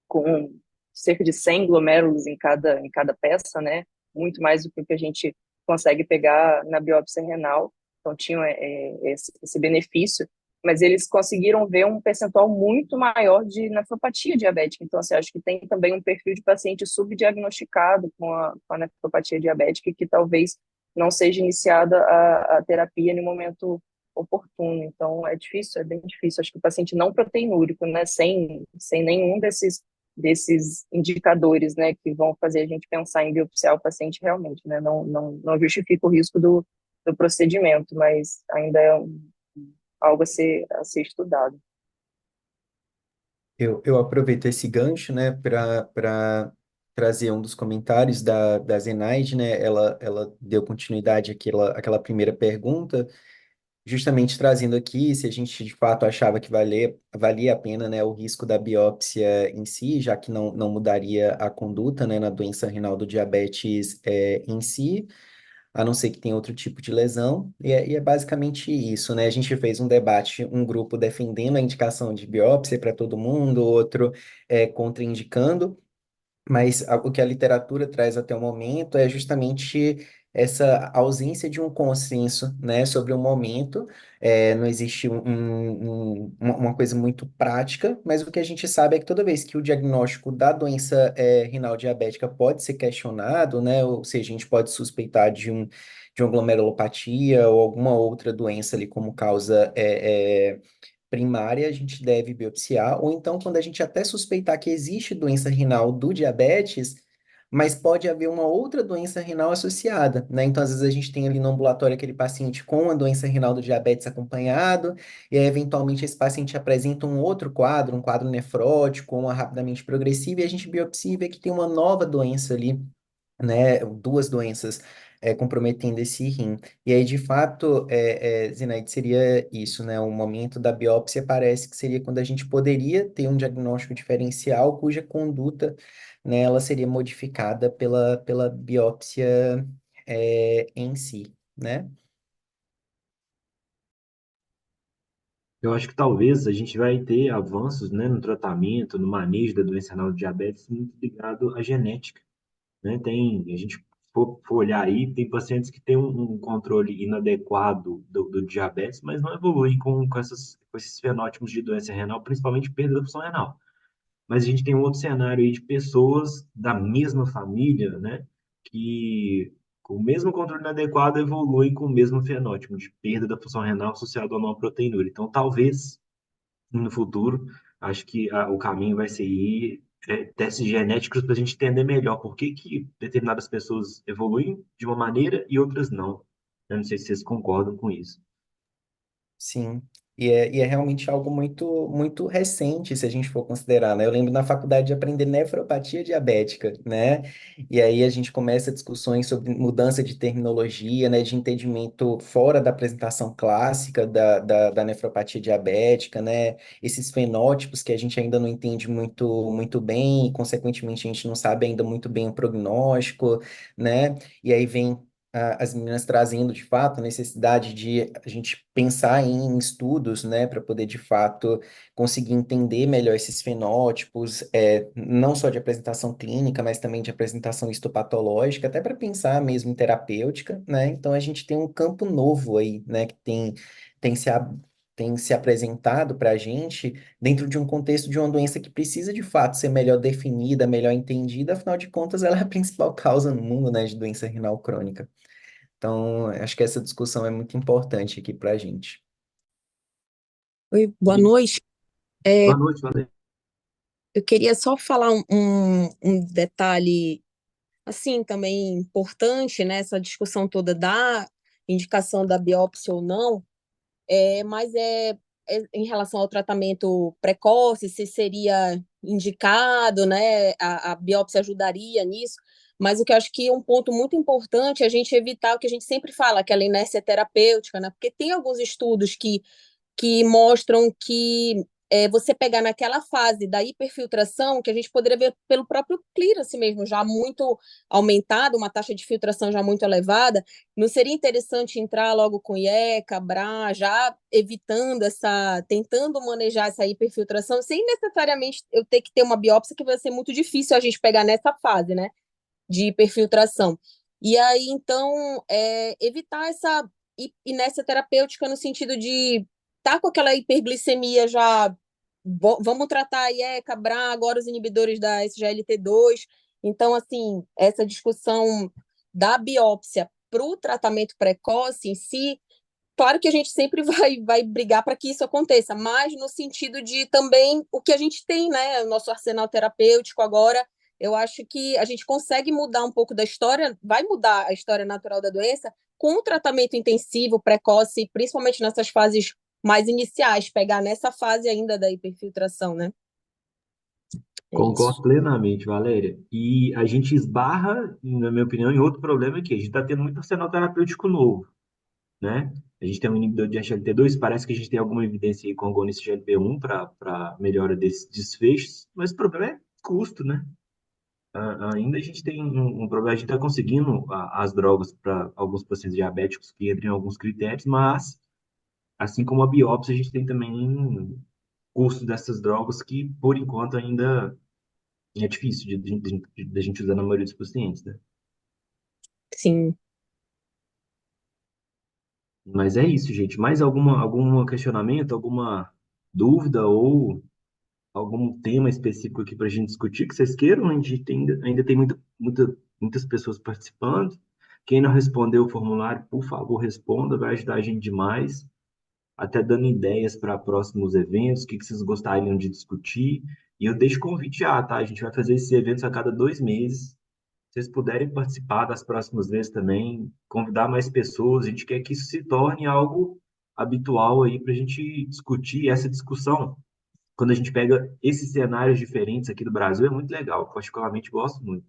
com cerca de 100 glomérulos em cada peça, né? Muito mais do que o que a gente consegue pegar na biópsia renal. Então, tinham esse benefício, mas eles conseguiram ver um percentual muito maior de nefropatia diabética. Então, assim, acho que tem também um perfil de paciente subdiagnosticado com a nefropatia diabética que talvez não seja iniciada a terapia no momento oportuno. Então, é difícil, é bem difícil. Acho que o paciente não proteinúrico, né, sem nenhum desses indicadores, né, que vão fazer a gente pensar em biopsiar o paciente realmente, né, não justifica o risco do procedimento, mas ainda é algo a ser estudado. Eu aproveito esse gancho, né, para trazer um dos comentários da Zenaide, né? Ela deu continuidade àquela primeira pergunta, justamente trazendo aqui se a gente de fato achava que valia a pena, né, o risco da biópsia em si, já que não mudaria a conduta, né, na doença renal do diabetes em si. a não ser que tenha outro tipo de lesão, e é basicamente isso, né? A gente fez um debate, um grupo defendendo a indicação de biópsia para todo mundo, outro contraindicando, mas o que a literatura traz até o momento é justamente essa ausência de um consenso, né, sobre o momento. Não existe uma coisa muito prática, mas o que a gente sabe é que toda vez que o diagnóstico da doença renal diabética pode ser questionado, né, ou seja, a gente pode suspeitar de uma glomerulopatia ou alguma outra doença ali como causa primária, a gente deve biopsiar, ou então quando a gente até suspeitar que existe doença renal do diabetes, mas pode haver uma outra doença renal associada, né? Então, às vezes a gente tem ali no ambulatório aquele paciente com a doença renal do diabetes acompanhado, e aí, eventualmente esse paciente apresenta um outro quadro, um quadro nefrótico, ou uma rapidamente progressiva, e a gente biopsia e vê que tem uma nova doença ali, né, duas doenças comprometendo esse rim. E aí, de fato, Zenaide, seria isso, né? O momento da biópsia parece que seria quando a gente poderia ter um diagnóstico diferencial cuja conduta, né, ela seria modificada pela biópsia em si, né? Eu acho que talvez a gente vai ter avanços, né, no tratamento, no manejo da doença renal do diabetes muito ligado à genética, né? A gente for olhar aí, tem pacientes que têm um controle inadequado do diabetes, mas não evoluem com esses fenótipos de doença renal, principalmente perda da função renal. Mas a gente tem um outro cenário aí de pessoas da mesma família, né, que com o mesmo controle inadequado evoluem com o mesmo fenótipo de perda da função renal associado a uma proteinúria. Então, talvez no futuro, acho que o caminho vai ser ir testes genéticos para a gente entender melhor por que que determinadas pessoas evoluem de uma maneira e outras não. Eu não sei se vocês concordam com isso. Sim, e é realmente algo muito recente, se a gente for considerar, né? Eu lembro na faculdade de aprender nefropatia diabética, né? E aí a gente começa discussões sobre mudança de terminologia, né? De entendimento fora da apresentação clássica da nefropatia diabética, né? Esses fenótipos que a gente ainda não entende muito bem, e consequentemente a gente não sabe ainda muito bem o prognóstico, né? E aí vem as meninas trazendo de fato a necessidade de a gente pensar em estudos, né, para poder de fato conseguir entender melhor esses fenótipos, não só de apresentação clínica, mas também de apresentação histopatológica, até para pensar mesmo em terapêutica, né? Então a gente tem um campo novo aí, né, que tem se a- tem se apresentado para a gente dentro de um contexto de uma doença que precisa de fato ser melhor definida, melhor entendida, afinal de contas, ela é a principal causa no mundo, né, de doença renal crônica. Então, acho que essa discussão é muito importante aqui para a gente. Oi, boa E, noite. boa noite, Valéria. Eu queria só falar um detalhe, assim, também importante, né? Essa discussão toda da indicação da biópsia ou não, mas é em relação ao tratamento precoce, se seria indicado, né? A biópsia ajudaria nisso, mas o que eu acho que um ponto muito importante é a gente evitar o que a gente sempre fala, aquela inércia terapêutica, né? Porque tem alguns estudos que mostram que você pegar naquela fase da hiperfiltração, que a gente poderia ver pelo próprio clearance mesmo, já muito aumentado, uma taxa de filtração já muito elevada, não seria interessante entrar logo com IECA, BRA, já evitando tentando manejar essa hiperfiltração, sem necessariamente eu ter que ter uma biópsia, que vai ser muito difícil a gente pegar nessa fase, né, de hiperfiltração. E aí, então, evitar essa inércia terapêutica no sentido de tá com aquela hiperglicemia já, vamos tratar aí, Cabral, agora os inibidores da SGLT2. Então, assim, essa discussão da biópsia para o tratamento precoce em si, claro que a gente sempre vai brigar para que isso aconteça, mas no sentido de também o que a gente tem, né? O nosso arsenal terapêutico agora, eu acho que a gente consegue mudar um pouco da história, vai mudar a história natural da doença com o tratamento intensivo, precoce, principalmente nessas fases mais iniciais, pegar nessa fase ainda da hiperfiltração, né? É Concordo isso. plenamente, Valéria. E a gente esbarra, na minha opinião, em outro problema que a gente está tendo muito arsenal terapêutico novo, né? A gente tem um inibidor de SGLT2, parece que a gente tem alguma evidência aí com agonista GLP-1 para melhora desses desfechos, mas o problema é custo, né? Ainda a gente tem um problema, a gente está conseguindo as drogas para alguns pacientes diabéticos que entram em alguns critérios, mas, assim como a biópsia, a gente tem também custo dessas drogas que, por enquanto, ainda é difícil de gente usar na maioria dos pacientes, né? Sim. Mas é isso, gente. Mais algum questionamento, alguma dúvida ou algum tema específico aqui para a gente discutir que vocês queiram? A gente ainda tem muitas pessoas participando. Quem não respondeu o formulário, por favor, responda, vai ajudar a gente demais, até dando ideias para próximos eventos, o que vocês gostariam de discutir. E eu deixo o convite já, tá? A gente vai fazer esses eventos a cada 2 meses. Se vocês puderem participar das próximas vezes também, convidar mais pessoas, a gente quer que isso se torne algo habitual aí para a gente discutir essa discussão. Quando a gente pega esses cenários diferentes aqui do Brasil, é muito legal. Eu particularmente gosto muito.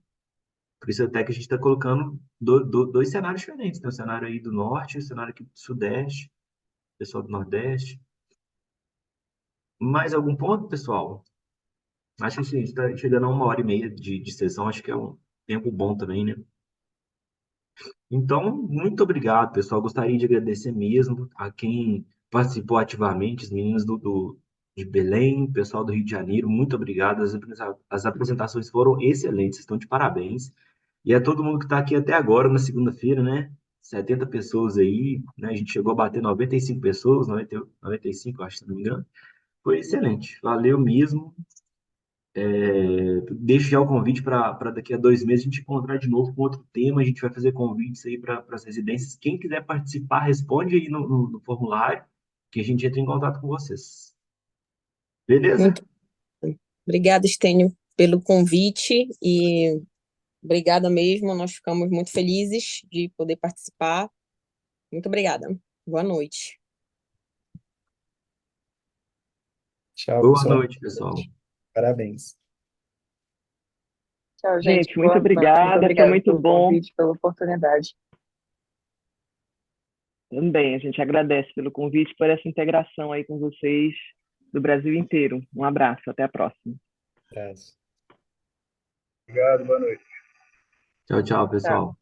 Por isso até que a gente está colocando dois cenários diferentes. Tem o cenário aí do Norte e o cenário aqui do Sudeste, pessoal do Nordeste. Mais algum ponto, pessoal? Acho que assim, a gente está chegando a 1 hora e meia de sessão, acho que é um tempo bom também, né? Então, muito obrigado, pessoal. Gostaria de agradecer mesmo a quem participou ativamente, os meninos de Belém, o pessoal do Rio de Janeiro, muito obrigado. As apresentações foram excelentes, estão de parabéns. E a todo mundo que está aqui até agora, na segunda-feira, né? 70 pessoas aí, né? A gente chegou a bater 95 pessoas, 95, acho, se não me engano. Foi excelente, valeu mesmo. Deixo já o convite para daqui a 2 meses a gente encontrar de novo com outro tema. A gente vai fazer convites aí para as residências. Quem quiser participar, responde aí no formulário que a gente entra em contato com vocês. Beleza? Muito obrigada, Estênio, pelo convite e obrigada mesmo. Nós ficamos muito felizes de poder participar. Muito obrigada. Boa noite. Tchau, Boa pessoal. noite, pessoal. Parabéns. Tchau, gente. Gente, muito Boa noite. Muito obrigada, foi obrigada muito pelo bom. convite, pela oportunidade. Também, a gente agradece pelo convite, por essa integração aí com vocês do Brasil inteiro. Um abraço, até a próxima. Abraço. Obrigado, boa noite. Tchau, tchau, Tchau. pessoal.